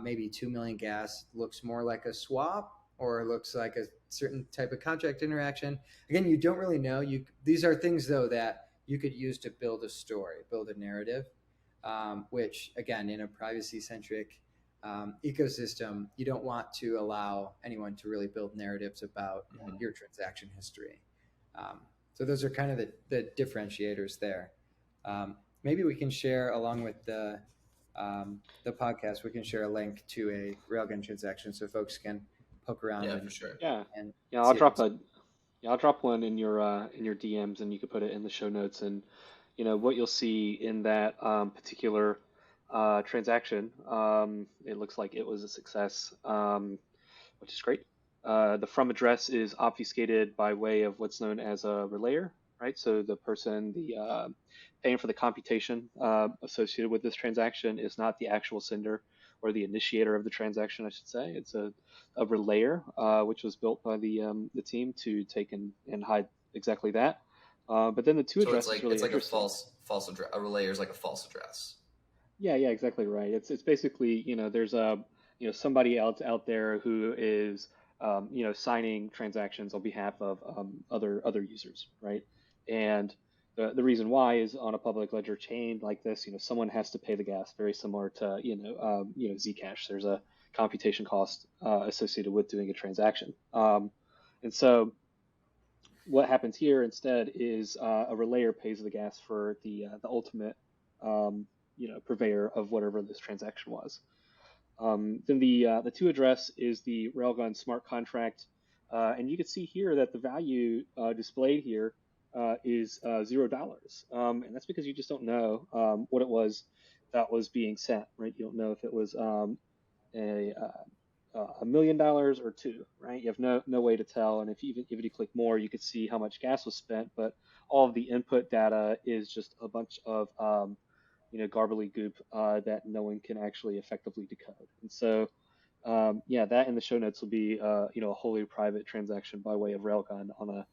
Maybe 2 million gas looks more like a swap or looks like a certain type of contract interaction. Again, you don't really know. These are things, though, that you could use to build a story, build a narrative, which, again, in a privacy-centric ecosystem, you don't want to allow anyone to really build narratives about your transaction history. So those are kind of the differentiators there. Maybe we can share, along with the podcast, we can share a link to a Railgun transaction so folks can poke around. Yeah, for sure. I'll drop one in your DMs, and you can put it in the show notes. And what you'll see in that particular transaction, it looks like it was a success, which is great. The from address is obfuscated by way of what's known as a relayer, right? So the person paying for the computation associated with this transaction is not the actual sender or the initiator of the transaction, I should say. It's a relayer, which was built by the team to take and hide exactly that. But then the to address is really interesting. It's like a false address. A relayer is like a false address. Yeah, exactly right. It's basically, there's somebody else out there who is signing transactions on behalf of other users, right? And the reason why is on a public ledger chain like this, someone has to pay the gas, very similar to Zcash. There's a computation cost associated with doing a transaction, and so what happens here instead is a relayer pays the gas for the ultimate purveyor of whatever this transaction was. Then the to address is the Railgun smart contract, and you can see here that the value displayed here is $0, and that's because you just don't know what it was that was being sent, right? You don't know if it was $1 million or two, right? You have no way to tell, and if you click more, you could see how much gas was spent, but all of the input data is just a bunch of garbly goop that no one can actually effectively decode. And so, that in the show notes will be, a wholly private transaction by way of Railgun on a,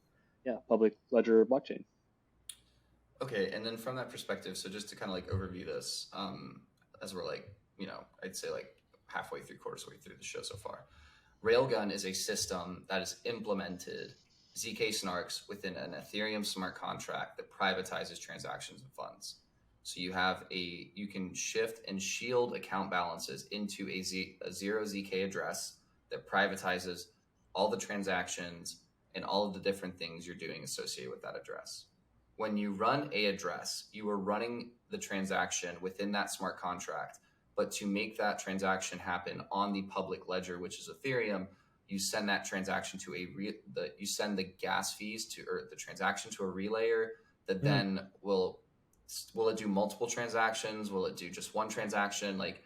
public ledger blockchain. Okay, and then from that perspective, so just to kind of like overview this, as we're like, I'd say like halfway quarters way through the show so far, Railgun is a system that is implemented ZK snarks within an Ethereum smart contract that privatizes transactions and funds. So you can shift and shield account balances into a zero ZK address that privatizes all the transactions and all of the different things you're doing associated with that address. When you run a address, you are running the transaction within that smart contract. But to make that transaction happen on the public ledger, which is Ethereum, you send that transaction to you send the gas fees to, or the transaction to a relayer that then will it do multiple transactions? Will it do just one transaction? Like,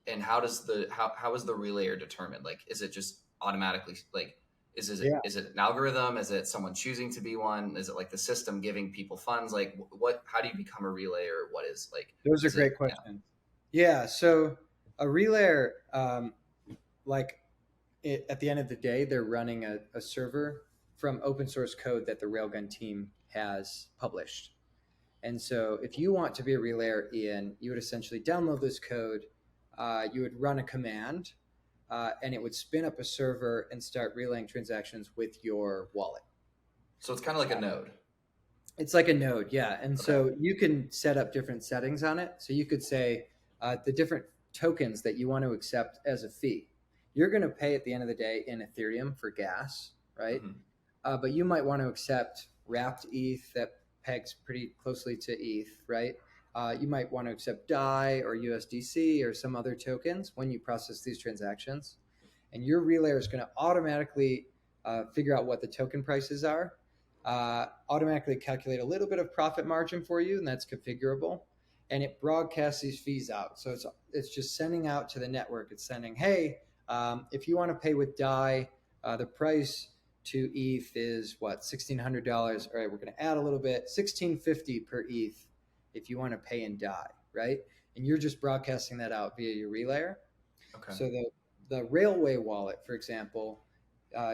and how is the relayer determined? Like, is it just automatically, like, is it an algorithm? Is it someone choosing to be one? Is it like the system giving people funds? Like, how do you become a relayer? What is, like, Those are great questions. Yeah. So a relayer, at the end of the day, they're running a server from open source code that the Railgun team has published. And so if you want to be a relayer, Ian, you would essentially download this code, you would run a command, and it would spin up a server and start relaying transactions with your wallet. So it's kind of like a node. It's like a node, yeah. And so you can set up different settings on it. So you could say the different tokens that you want to accept as a fee. You're going to pay at the end of the day in Ethereum for gas, right? But you might want to accept wrapped ETH that pegs pretty closely to ETH, right? You might want to accept DAI or USDC or some other tokens when you process these transactions. And your relayer is going to automatically figure out what the token prices are, automatically calculate a little bit of profit margin for you, and that's configurable. And it broadcasts these fees out. So it's just sending out to the network. It's sending, hey, if you want to pay with DAI, the price to ETH is what, $1,600. All right, we're going to add a little bit, $1,650 per ETH if you want to pay in DAI, right? And you're just broadcasting that out via your relayer. Okay. So the Railway wallet, for example,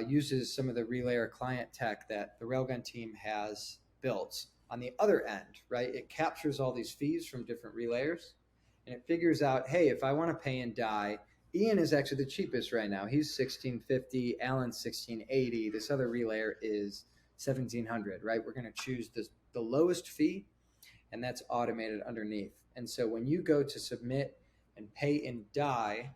uses some of the relayer client tech that the Railgun team has built on the other end, right? It captures all these fees from different relayers, and it figures out, hey, if I want to pay in DAI, Ian is actually the cheapest right now. He's $1,650, Alan's $1,680. This other relayer is $1,700, right? We're going to choose the lowest fee, and that's automated underneath. And so when you go to submit and pay in DAI,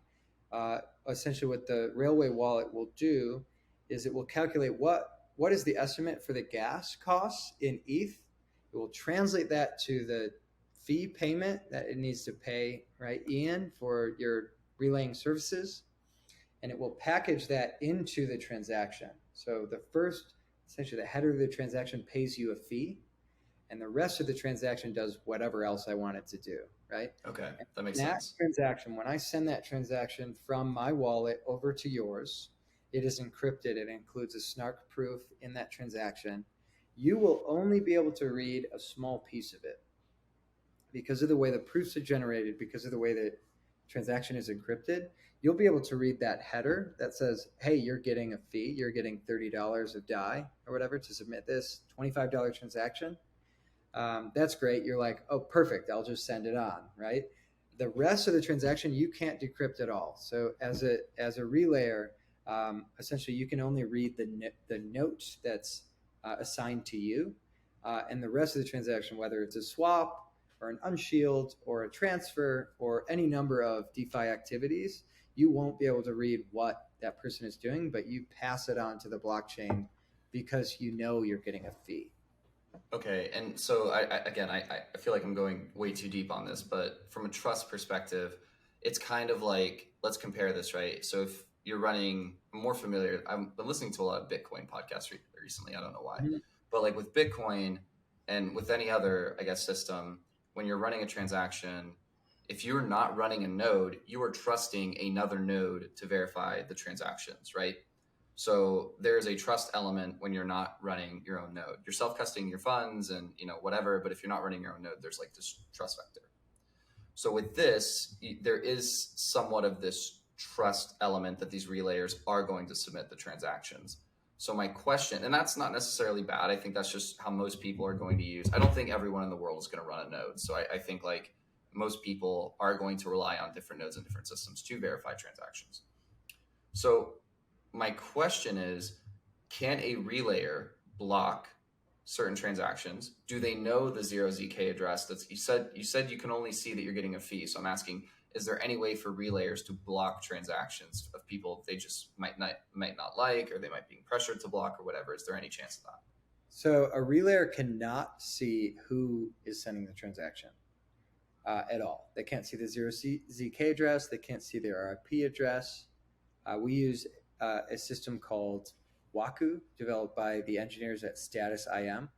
essentially what the Railway wallet will do is it will calculate what is the estimate for the gas costs in ETH. It will translate that to the fee payment that it needs to pay, right, Ian, for your relaying services, and it will package that into the transaction. So essentially the header of the transaction pays you a fee, and the rest of the transaction does whatever else I want it to do, right? Okay, that makes sense. That transaction, when I send that transaction from my wallet over to yours, it is encrypted. It includes a snark proof in that transaction. You will only be able to read a small piece of it because of the way the proofs are generated, because of the way that transaction is encrypted. You'll be able to read that header that says, hey, you're getting a fee. You're getting $30 of DAI or whatever to submit this $25 transaction. That's great. You're like, oh, perfect. I'll just send it on, right? The rest of the transaction, you can't decrypt at all. So as a relayer, essentially you can only read the note that's assigned to you, and the rest of the transaction, whether it's a swap or an unshield or a transfer or any number of DeFi activities, you won't be able to read what that person is doing, but you pass it on to the blockchain because you know you're getting a fee. Okay, and so I feel like I'm going way too deep on this, but from a trust perspective, it's kind of like, let's compare this, right? So if you're running, I'm more familiar, I've been listening to a lot of Bitcoin podcasts recently, I don't know why, but like with Bitcoin and with any other, I guess, system, when you're running a transaction, if you're not running a node, you are trusting another node to verify the transactions, right? So there's a trust element when you're not running your own node. You're self-custodying your funds and whatever, but if you're not running your own node, there's like this trust vector. So with this, there is somewhat of this trust element that these relayers are going to submit the transactions. So my question, and that's not necessarily bad. I think that's just how most people are going to use. I don't think everyone in the world is going to run a node. So I think like most people are going to rely on different nodes and different systems to verify transactions. So my question is, can a relayer block certain transactions? Do they know the 0ZK address? You said you can only see that you're getting a fee. So I'm asking, is there any way for relayers to block transactions of people they just might not like, or they might be pressured to block or whatever? Is there any chance of that? So a relayer cannot see who is sending the transaction at all. They can't see the 0ZK address. They can't see their IP address. We use a system called Waku, developed by the engineers at Status IM,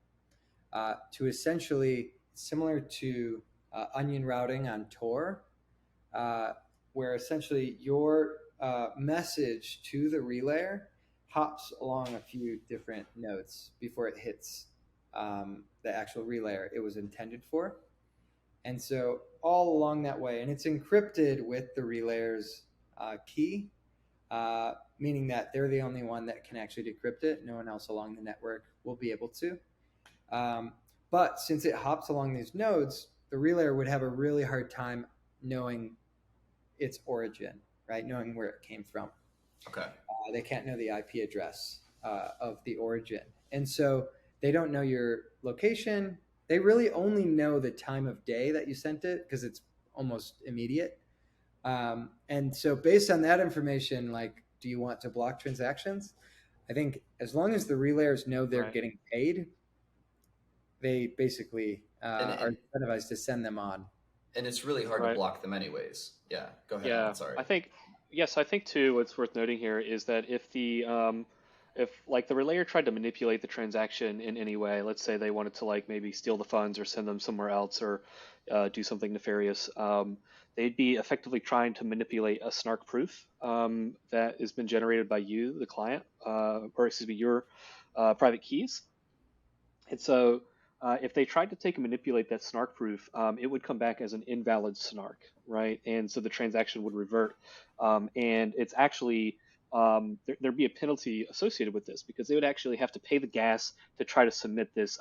to essentially, similar to onion routing on Tor, where essentially your message to the relayer hops along a few different nodes before it hits the actual relayer it was intended for. And so all along that way, and it's encrypted with the relayer's key, meaning that they're the only one that can actually decrypt it. No one else along the network will be able to. But since it hops along these nodes, the relayer would have a really hard time knowing its origin, right? Knowing where it came from. Okay. They can't know the IP address of the origin. And so they don't know your location. They really only know the time of day that you sent it because it's almost immediate. And so based on that information, like, do you want to block transactions? I think as long as the relayers know they're getting paid, they basically are incentivized to send them on. And it's really hard to block them anyways. Yeah, go ahead. Yeah, Alan, sorry. I think too, what's worth noting here is that if like the relayer tried to manipulate the transaction in any way, let's say they wanted to like maybe steal the funds or send them somewhere else or do something nefarious, they'd be effectively trying to manipulate a snark proof that has been generated by you, the client, or excuse me, your private keys. And so if they tried to take and manipulate that snark proof, it would come back as an invalid snark, right? And so the transaction would revert. And it's actually, there'd be a penalty associated with this because they would actually have to pay the gas to try to submit this,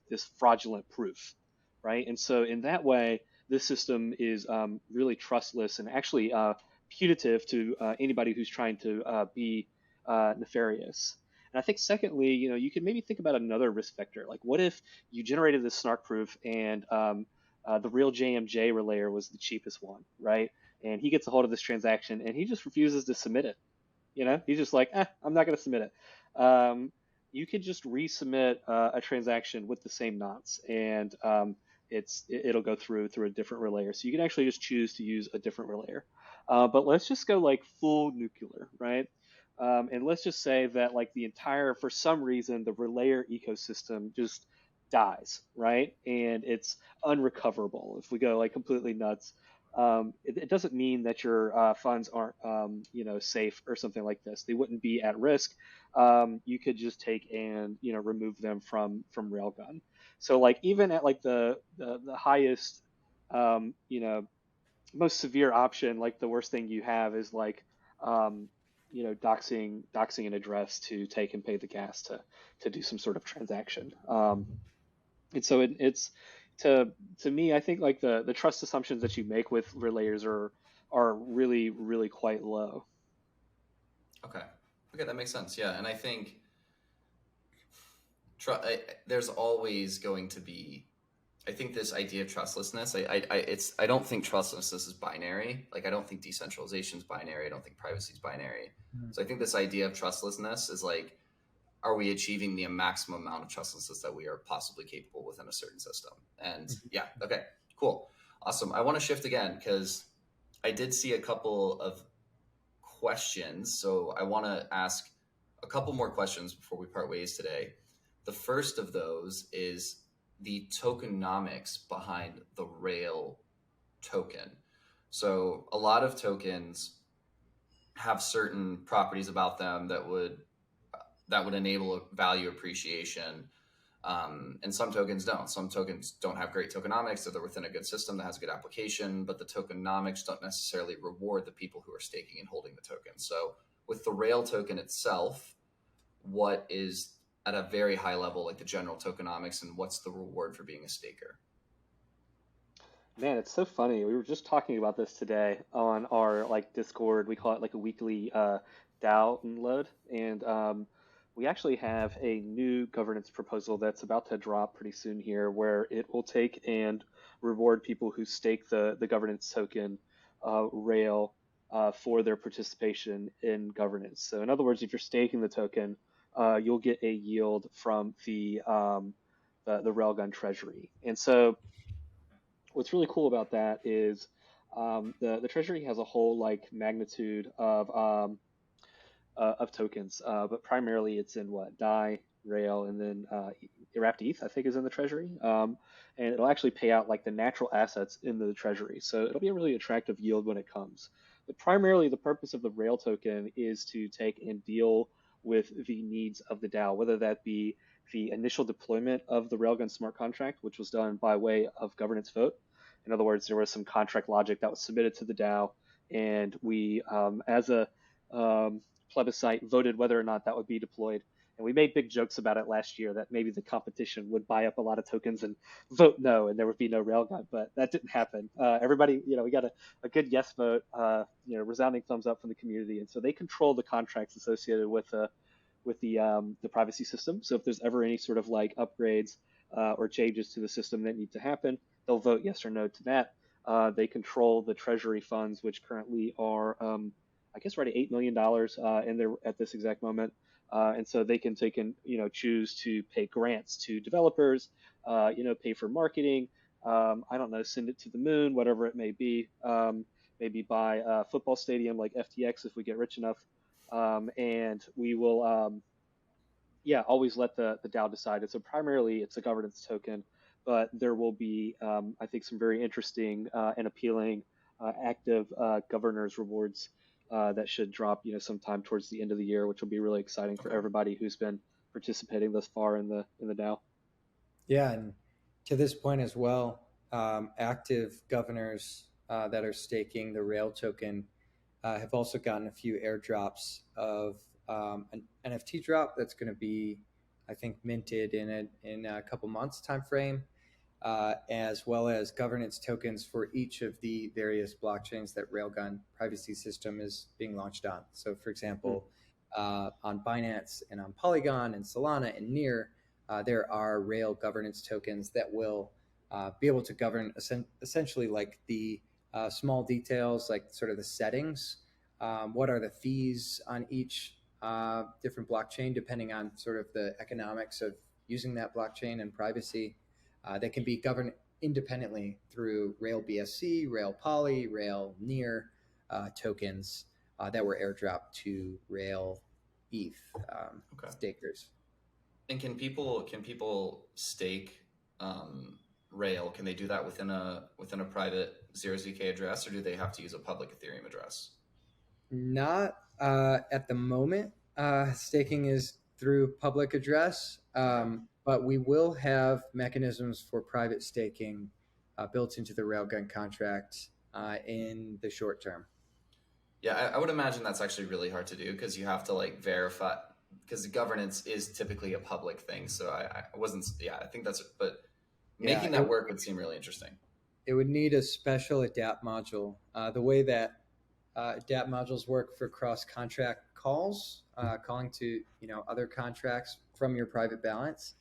this fraudulent proof, right? And so in that way, this system is really trustless and actually punitive to anybody who's trying to be nefarious. And I think secondly, you could maybe think about another risk vector. Like what if you generated this snark proof and the real JMJ relayer was the cheapest one, right? And he gets a hold of this transaction and he just refuses to submit it. He's just like, I'm not going to submit it. You could just resubmit a transaction with the same nonce and it'll go through a different relayer. So you can actually just choose to use a different relayer. But let's just go like full nuclear, right? And let's just say that like the entire, for some reason, the relayer ecosystem just dies, right? And it's unrecoverable. If we go like completely nuts, it doesn't mean that your funds aren't, safe or something like this. They wouldn't be at risk. You could just take and, remove them from Railgun. So like even at like the highest, most severe option, like the worst thing you have is like, doxing an address to take and pay the gas to do some sort of transaction. And so it's to me, I think like the trust assumptions that you make with relayers are really, really quite low. Okay, that makes sense. Yeah, and I think there's always going to be. I think this idea of trustlessness, I don't think trustlessness is binary. Like I don't think decentralization is binary. I don't think privacy is binary. Mm-hmm. So I think this idea of trustlessness is like, are we achieving the maximum amount of trustlessness that we are possibly capable within a certain system? And yeah, okay, cool, awesome. I want to shift again because I did see a couple of questions. So I want to ask a couple more questions before we part ways today. The first of those is the tokenomics behind the Rail token. So a lot of tokens have certain properties about them that would enable value appreciation, and some tokens don't. Some tokens don't have great tokenomics, so they're within a good system that has a good application, but the tokenomics don't necessarily reward the people who are staking and holding the token. So with the Rail token itself, what is at a very high level, like the general tokenomics, and what's the reward for being a staker? Man, it's so funny. We were just talking about this today on our like Discord. We call it like a weekly DAO load, and we actually have a new governance proposal that's about to drop pretty soon here, where it will take and reward people who stake the governance token Rail for their participation in governance. So in other words, if you're staking the token, you'll get a yield from the Railgun treasury. And so what's really cool about that is the treasury has a whole like magnitude of tokens, but primarily it's in what DAI, Rail, and then Wrapped ETH, I think, is in the treasury. And it'll actually pay out like the natural assets in the treasury. So it'll be a really attractive yield when it comes. But primarily, the purpose of the Rail token is to take and deal with the needs of the DAO, whether that be the initial deployment of the Railgun smart contract, which was done by way of governance vote. In other words, there was some contract logic that was submitted to the DAO, and we, as a plebiscite, voted whether or not that would be deployed. And we made big jokes about it last year that maybe the competition would buy up a lot of tokens and vote no, and there would be no Railgun, but that didn't happen. Everybody, we got a good yes vote, resounding thumbs up from the community, and so they control the contracts associated with the privacy system. So if there's ever any sort of like upgrades or changes to the system that need to happen, they'll vote yes or no to that. They control the treasury funds, which currently are, I guess, right at $8 million in there at this exact moment. And so they can take and choose to pay grants to developers, pay for marketing. I don't know, send it to the moon, whatever it may be. Maybe buy a football stadium like FTX if we get rich enough. And we will, always let the DAO decide. And so primarily it's a governance token, but there will be, I think, some very interesting and appealing active governors rewards that should drop, sometime towards the end of the year, which will be really exciting for everybody who's been participating thus far in the DAO. Yeah, and to this point as well, active governors that are staking the Rail token have also gotten a few airdrops of an NFT drop that's going to be, I think, minted in a couple months time frame, as well as governance tokens for each of the various blockchains that Railgun privacy system is being launched on. So, for example, on Binance and on Polygon and Solana and Near, there are Rail governance tokens that will be able to govern essentially like the small details, like sort of the settings. What are the fees on each different blockchain, depending on sort of the economics of using that blockchain and privacy. That can be governed independently through Rail BSC, Rail Poly, Rail Near tokens that were airdropped to Rail ETH stakers. And can people stake Rail? Can they do that within a private 0ZK address, or do they have to use a public Ethereum address? Not at the moment. Staking is through public address, but we will have mechanisms for private staking built into the Railgun contract in the short term. Yeah, I would imagine that's actually really hard to do because you have to like verify, because the governance is typically a public thing. So I wasn't, I think that's, but making that work would seem really interesting. It would need a special adapt module. The way that adapt modules work for cross-contract calls, calling to other contracts from your private balance,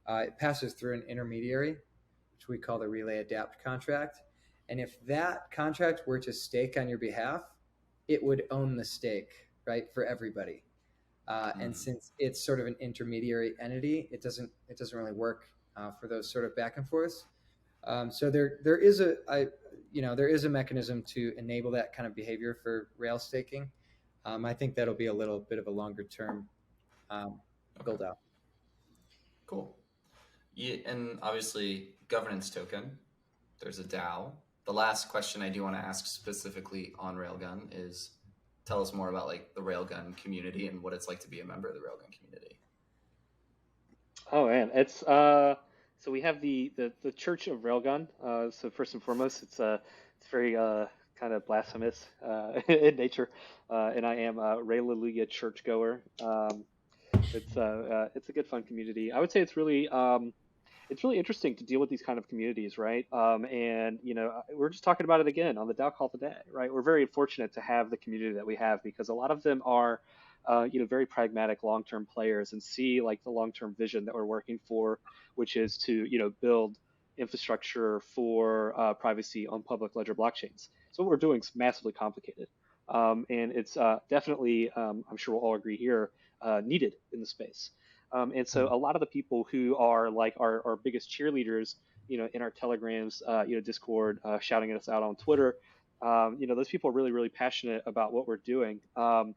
it passes through an intermediary, which we call the relay adapt contract. And if that contract were to stake on your behalf, it would own the stake, right, for everybody. And since it's sort of an intermediary entity, it doesn't really work for those sort of back and forths. So there is a mechanism to enable that kind of behavior for Rail staking. I think that'll be a little bit of a longer term build out. Cool. Yeah, and obviously governance token. There's a DAO. The last question I do want to ask specifically on Railgun is, tell us more about like the Railgun community and what it's like to be a member of the Railgun community. Oh man, it's so we have the Church of Railgun. So first and foremost, it's very kind of blasphemous in nature, and I am a Railaluya churchgoer. It's a good fun community. I would say it's really interesting to deal with these kind of communities, right? And we're just talking about it again on the DAO call today, right? We're very fortunate to have the community that we have because a lot of them are, very pragmatic long-term players and see like the long-term vision that we're working for, which is to build infrastructure for privacy on public ledger blockchains. So what we're doing is massively complicated, and it's definitely, I'm sure we'll all agree here, needed in the space. And so a lot of the people who are like our biggest cheerleaders, in our Telegrams, Discord, shouting at us out on Twitter, those people are really, really passionate about what we're doing. And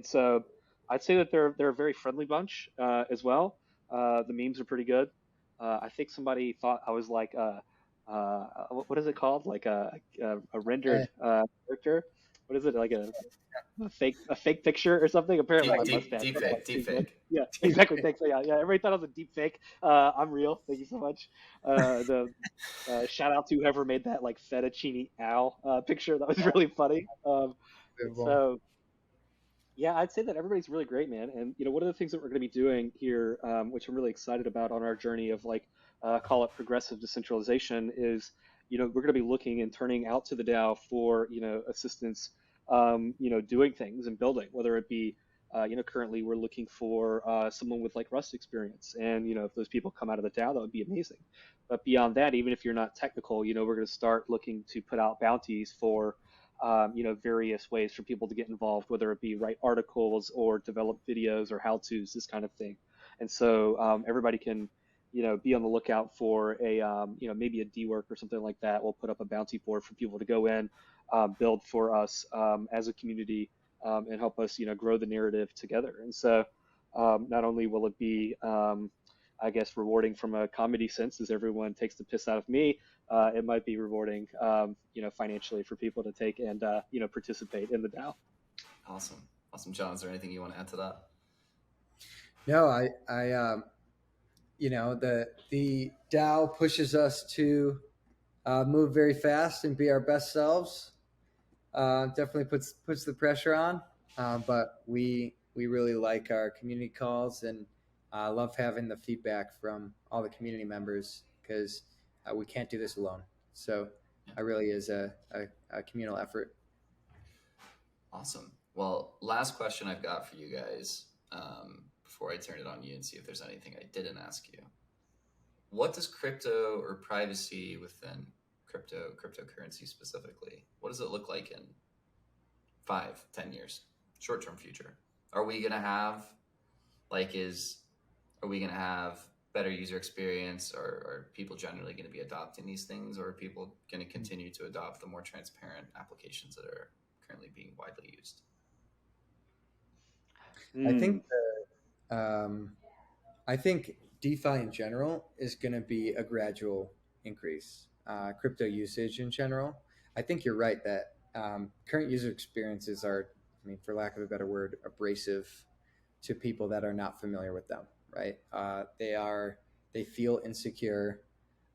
so I'd say that they're a very friendly bunch as well. The memes are pretty good. I think somebody thought I was like what is it called? Like a rendered character. What is it? Like a fake picture or something? Apparently my mustache. Deep fake. Yeah, exactly. Thanks. Yeah, everybody thought I was a deep fake. I'm real. Thank you so much. The shout out to whoever made that like fettuccine owl picture. That was really funny. So yeah, I'd say that everybody's really great, man. And one of the things that we're going to be doing here, which I'm really excited about on our journey of like call it progressive decentralization, is we're going to be looking and turning out to the DAO for assistance, doing things and building, whether it be currently we're looking for someone with like Rust experience, and if those people come out of the DAO, that would be amazing. But beyond that, even if you're not technical, we're going to start looking to put out bounties for various ways for people to get involved, whether it be write articles or develop videos or how-tos, this kind of thing. And so everybody can, be on the lookout for a, maybe a D-work or something like that. We'll put up a bounty board for people to go in, build for us as a community, and help us, grow the narrative together. And so not only will it be, I guess, rewarding from a comedy sense as everyone takes the piss out of me, it might be rewarding, financially for people to take and, participate in the DAO. Awesome. John, is there anything you want to add to that? No, the DAO pushes us to move very fast and be our best selves. Definitely puts the pressure on, but we really like our community calls and love having the feedback from all the community members, because we can't do this alone. So it really is a communal effort. Awesome. Well, last question I've got for you guys before I turn it on you and see if there's anything I didn't ask you. What does crypto or privacy within cryptocurrency specifically, what does it look like in 5-10 years, short-term future? Are we going to have better user experience, or are people generally going to be adopting these things, or are people going to continue to adopt the more transparent applications that are currently being widely used? I think DeFi in general is going to be a gradual increase. Crypto usage in general, I think you're right that current user experiences are, for lack of a better word, abrasive to people that are not familiar with them, right? They feel insecure.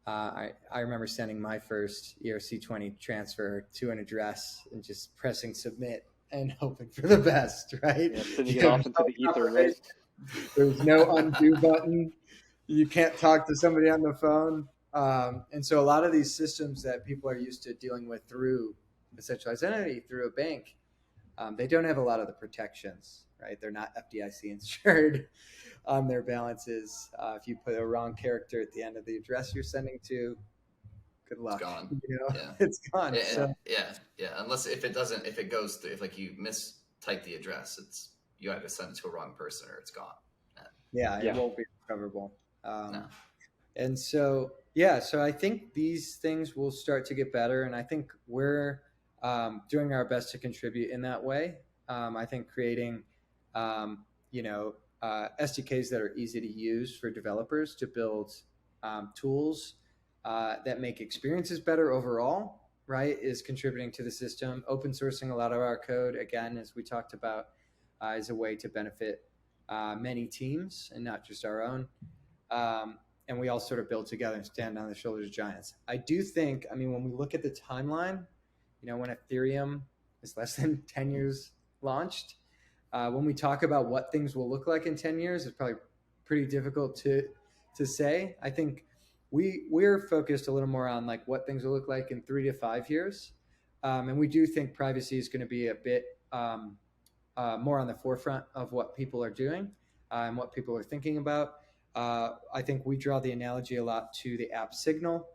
I remember sending my first ERC20 transfer to an address and just pressing submit and hoping for the best, right? Yeah, sending it off into the ether, right? There's no undo button. You can't talk to somebody on the phone. And so a lot of these systems that people are used to dealing with through a centralized entity, through a bank, they don't have a lot of the protections, right? They're not FDIC insured on their balances. If you put a wrong character at the end of the address you're sending to, good luck. It's gone. Yeah. It's gone. Yeah. Unless if it goes through, if like you mistype the address, you either send it to a wrong person or it's gone. It won't be recoverable. No. And so I think these things will start to get better, and I think we're doing our best to contribute in that way. I think creating, SDKs that are easy to use for developers to build tools that make experiences better overall, right, is contributing to the system. Open sourcing a lot of our code, again, as we talked about, is a way to benefit many teams and not just our own. And we all sort of build together and stand on the shoulders of giants. I do think, when we look at the timeline, when Ethereum is less than 10 years launched, when we talk about what things will look like in 10 years, it's probably pretty difficult to say. I think we're focused a little more on like what things will look like in 3 to 5 years. And we do think privacy is going to be a bit more on the forefront of what people are doing and what people are thinking about. I think we draw the analogy a lot to the app Signal,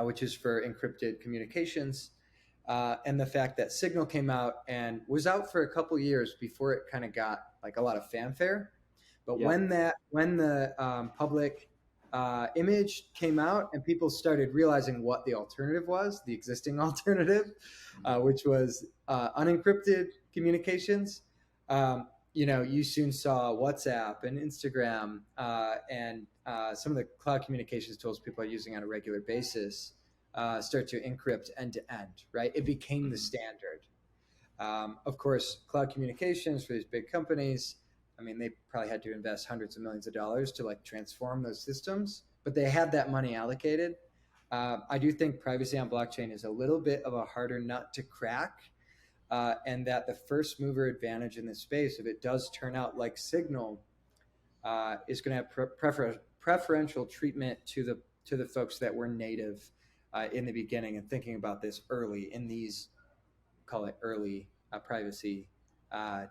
which is for encrypted communications. And the fact that Signal came out and was out for a couple years before it kind of got like a lot of fanfare. But Yeah. when the public image came out and people started realizing what the alternative was, the existing alternative, which was unencrypted communications, you soon saw WhatsApp and Instagram and some of the cloud communications tools people are using on a regular basis start to encrypt end to end, right? It became the standard. Of course, cloud communications for these big companies, I mean, they probably had to invest hundreds of millions of dollars to like transform those systems, but they had that money allocated. I do think privacy on blockchain is a little bit of a harder nut to crack, and that the first mover advantage in this space, if it does turn out like Signal, is going to have preferential treatment to the folks that were native in the beginning and thinking about this early in these, call it early privacy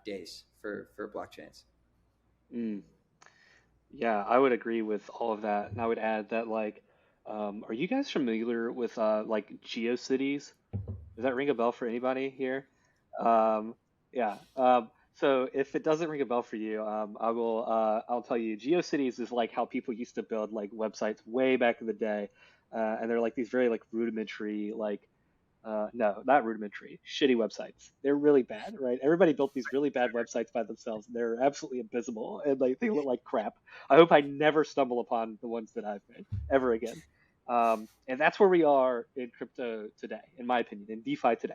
days for blockchains. Yeah, I would agree with all of that, and I would add that are you guys familiar with like GeoCities? Does that ring a bell for anybody here? Yeah. So if it doesn't ring a bell for you, I'll tell you, GeoCities is like how people used to build like websites way back in the day, and they're like these very like rudimentary no, not rudimentary, shitty websites. They're really bad, right? Everybody built these really bad websites by themselves. They're absolutely abysmal and like they look like crap. I hope I never stumble upon the ones that I've made ever again. And that's where we are in crypto today, in my opinion, in DeFi today.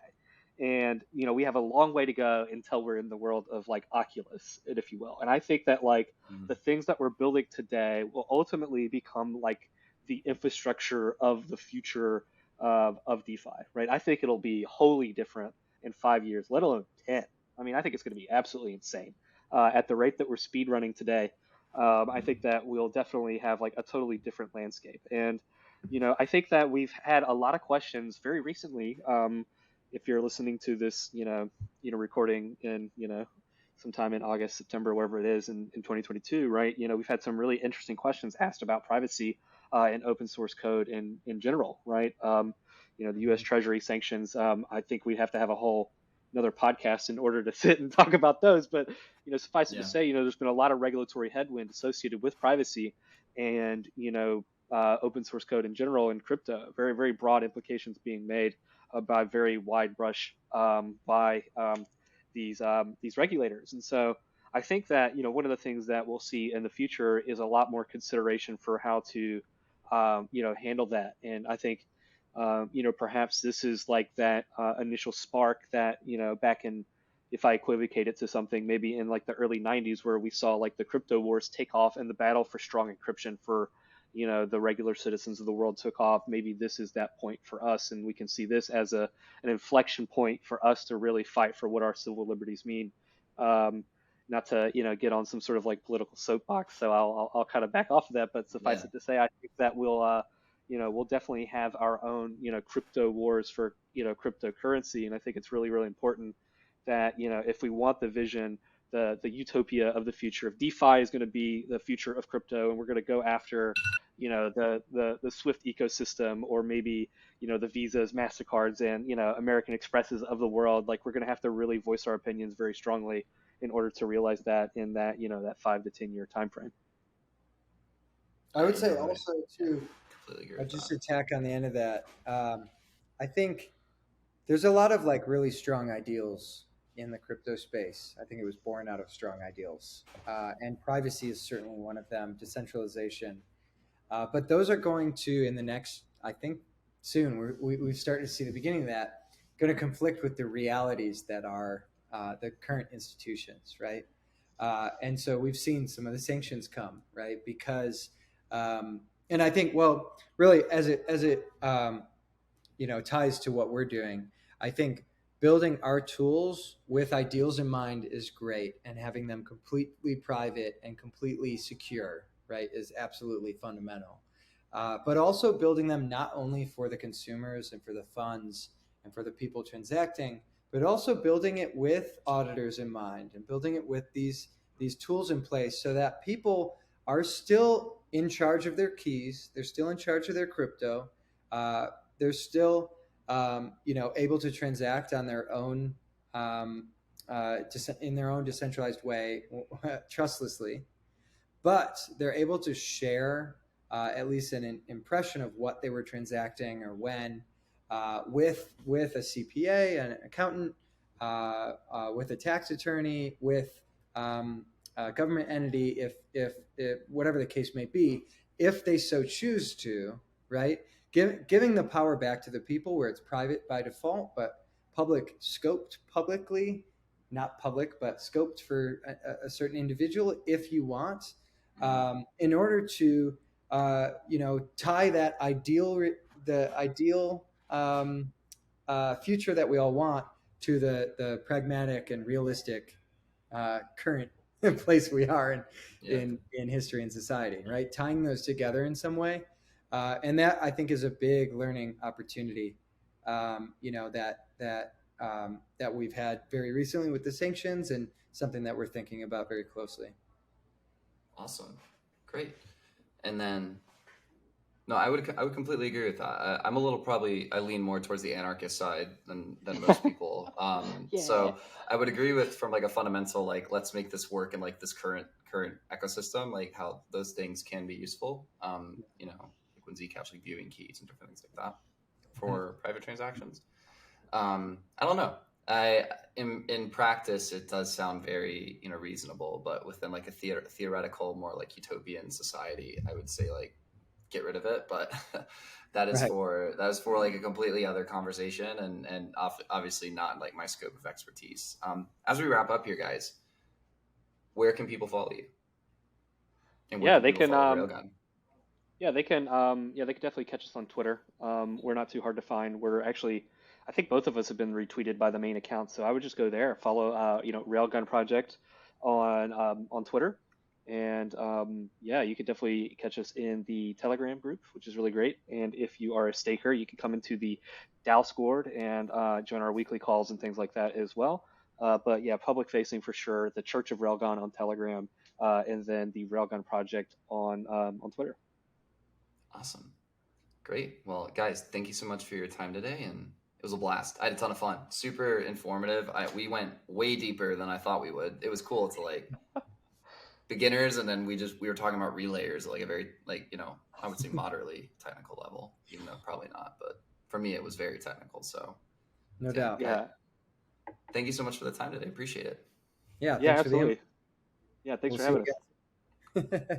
And we have a long way to go until we're in the world of like Oculus, if you will. And I think that like the things that we're building today will ultimately become like the infrastructure of the future of DeFi, right? I think it'll be wholly different in 5 years, let alone 10. I mean, I think it's going to be absolutely insane at the rate that we're speed running today. I think that we'll definitely have like a totally different landscape. And I think that we've had a lot of questions very recently. If you're listening to this, recording in, sometime in August, September, wherever it is in 2022, right? We've had some really interesting questions asked about privacy and open source code in general, right? The U.S. Treasury sanctions. I think we'd have to have another podcast in order to sit and talk about those. But suffice it to say, there's been a lot of regulatory headwind associated with privacy and open source code in general in crypto. Very, very broad implications being made by very wide brush by these regulators. And so I think that one of the things that we'll see in the future is a lot more consideration for how to handle that. And I think perhaps this is like that initial spark that back in, if I equivocate it to something, maybe in like the early 90s where we saw like the crypto wars take off and the battle for strong encryption for the regular citizens of the world took off. Maybe this is that point for us, and we can see this as an inflection point for us to really fight for what our civil liberties mean. Not to get on some sort of like political soapbox, so I'll kind of back off of that. But suffice it to say, I think that we'll definitely have our own crypto wars for cryptocurrency, and I think it's really, really important that if we want the vision, the utopia of the future of DeFi is going to be the future of crypto, and we're going to go after the Swift ecosystem, or maybe the Visas, Mastercards, and American Expresses of the world. Like, we're going to have to really voice our opinions very strongly in order to realize that in that that 5 to 10 year time frame. I would say also too, just to tack on the end of that, I think there's a lot of like really strong ideals in the crypto space. I think it was born out of strong ideals, and privacy is certainly one of them. Decentralization, but those are going to, in the next, I think soon, we've started to see the beginning of that, going to conflict with the realities that are the current institutions, right? And so we've seen some of the sanctions come, right? Because, and I think, well, really, as it ties to what we're doing, I think building our tools with ideals in mind is great, and having them completely private and completely secure, right, is absolutely fundamental. But also building them not only for the consumers and for the funds and for the people transacting, but also building it with auditors in mind and building it with these tools in place so that people are still in charge of their keys, they're still in charge of their crypto, they're still able to transact on their own in their own decentralized way, trustlessly, but they're able to share at least an impression of what they were transacting or when with a CPA, an accountant, with a tax attorney, with a government entity, if whatever the case may be, if they so choose to, right? Giving the power back to the people where it's private by default, but public scoped publicly, not public, but scoped for a certain individual if you want, in order to tie that the ideal future that we all want to the pragmatic and realistic current place we are in history and society, right? Tying those together in some way, and that I think is a big learning opportunity. That we've had very recently with the sanctions, and something that we're thinking about very closely. Awesome, great. And then, no, I would completely agree with that. I'm a little I lean more towards the anarchist side than most people. Yeah. So I would agree with, from like a fundamental, like, let's make this work in like this current ecosystem, like how those things can be useful. Like when Zcash, like viewing keys and different things like that for private transactions. I don't know. In practice, it does sound very reasonable, but within like a theoretical, more like utopian society, I would say like get rid of it. But that is for like a completely other conversation, and obviously not like my scope of expertise. As we wrap up here, guys, where can people follow you? And where they people can. follow Railgun? They can. They can definitely catch us on Twitter. We're not too hard to find. We're actually, I think both of us have been retweeted by the main account, so I would just go there, follow, Railgun Project on Twitter, and you could definitely catch us in the Telegram group, which is really great. And if you are a staker, you can come into the DAO Squad and join our weekly calls and things like that as well. But yeah, public facing for sure. The Church of Railgun on Telegram, and then the Railgun Project on Twitter. Awesome. Great. Well, guys, thank you so much for your time today, and it was a blast. I had a ton of fun. Super informative. We went way deeper than I thought we would. It was cool to like beginners, and then we were talking about relayers at like a very I would say moderately technical level, even though probably not, but for me it was very technical. So no doubt. Yeah. Thank you so much for the time today. Appreciate it. Yeah. Yeah, Thanks absolutely. For yeah, thanks for having us.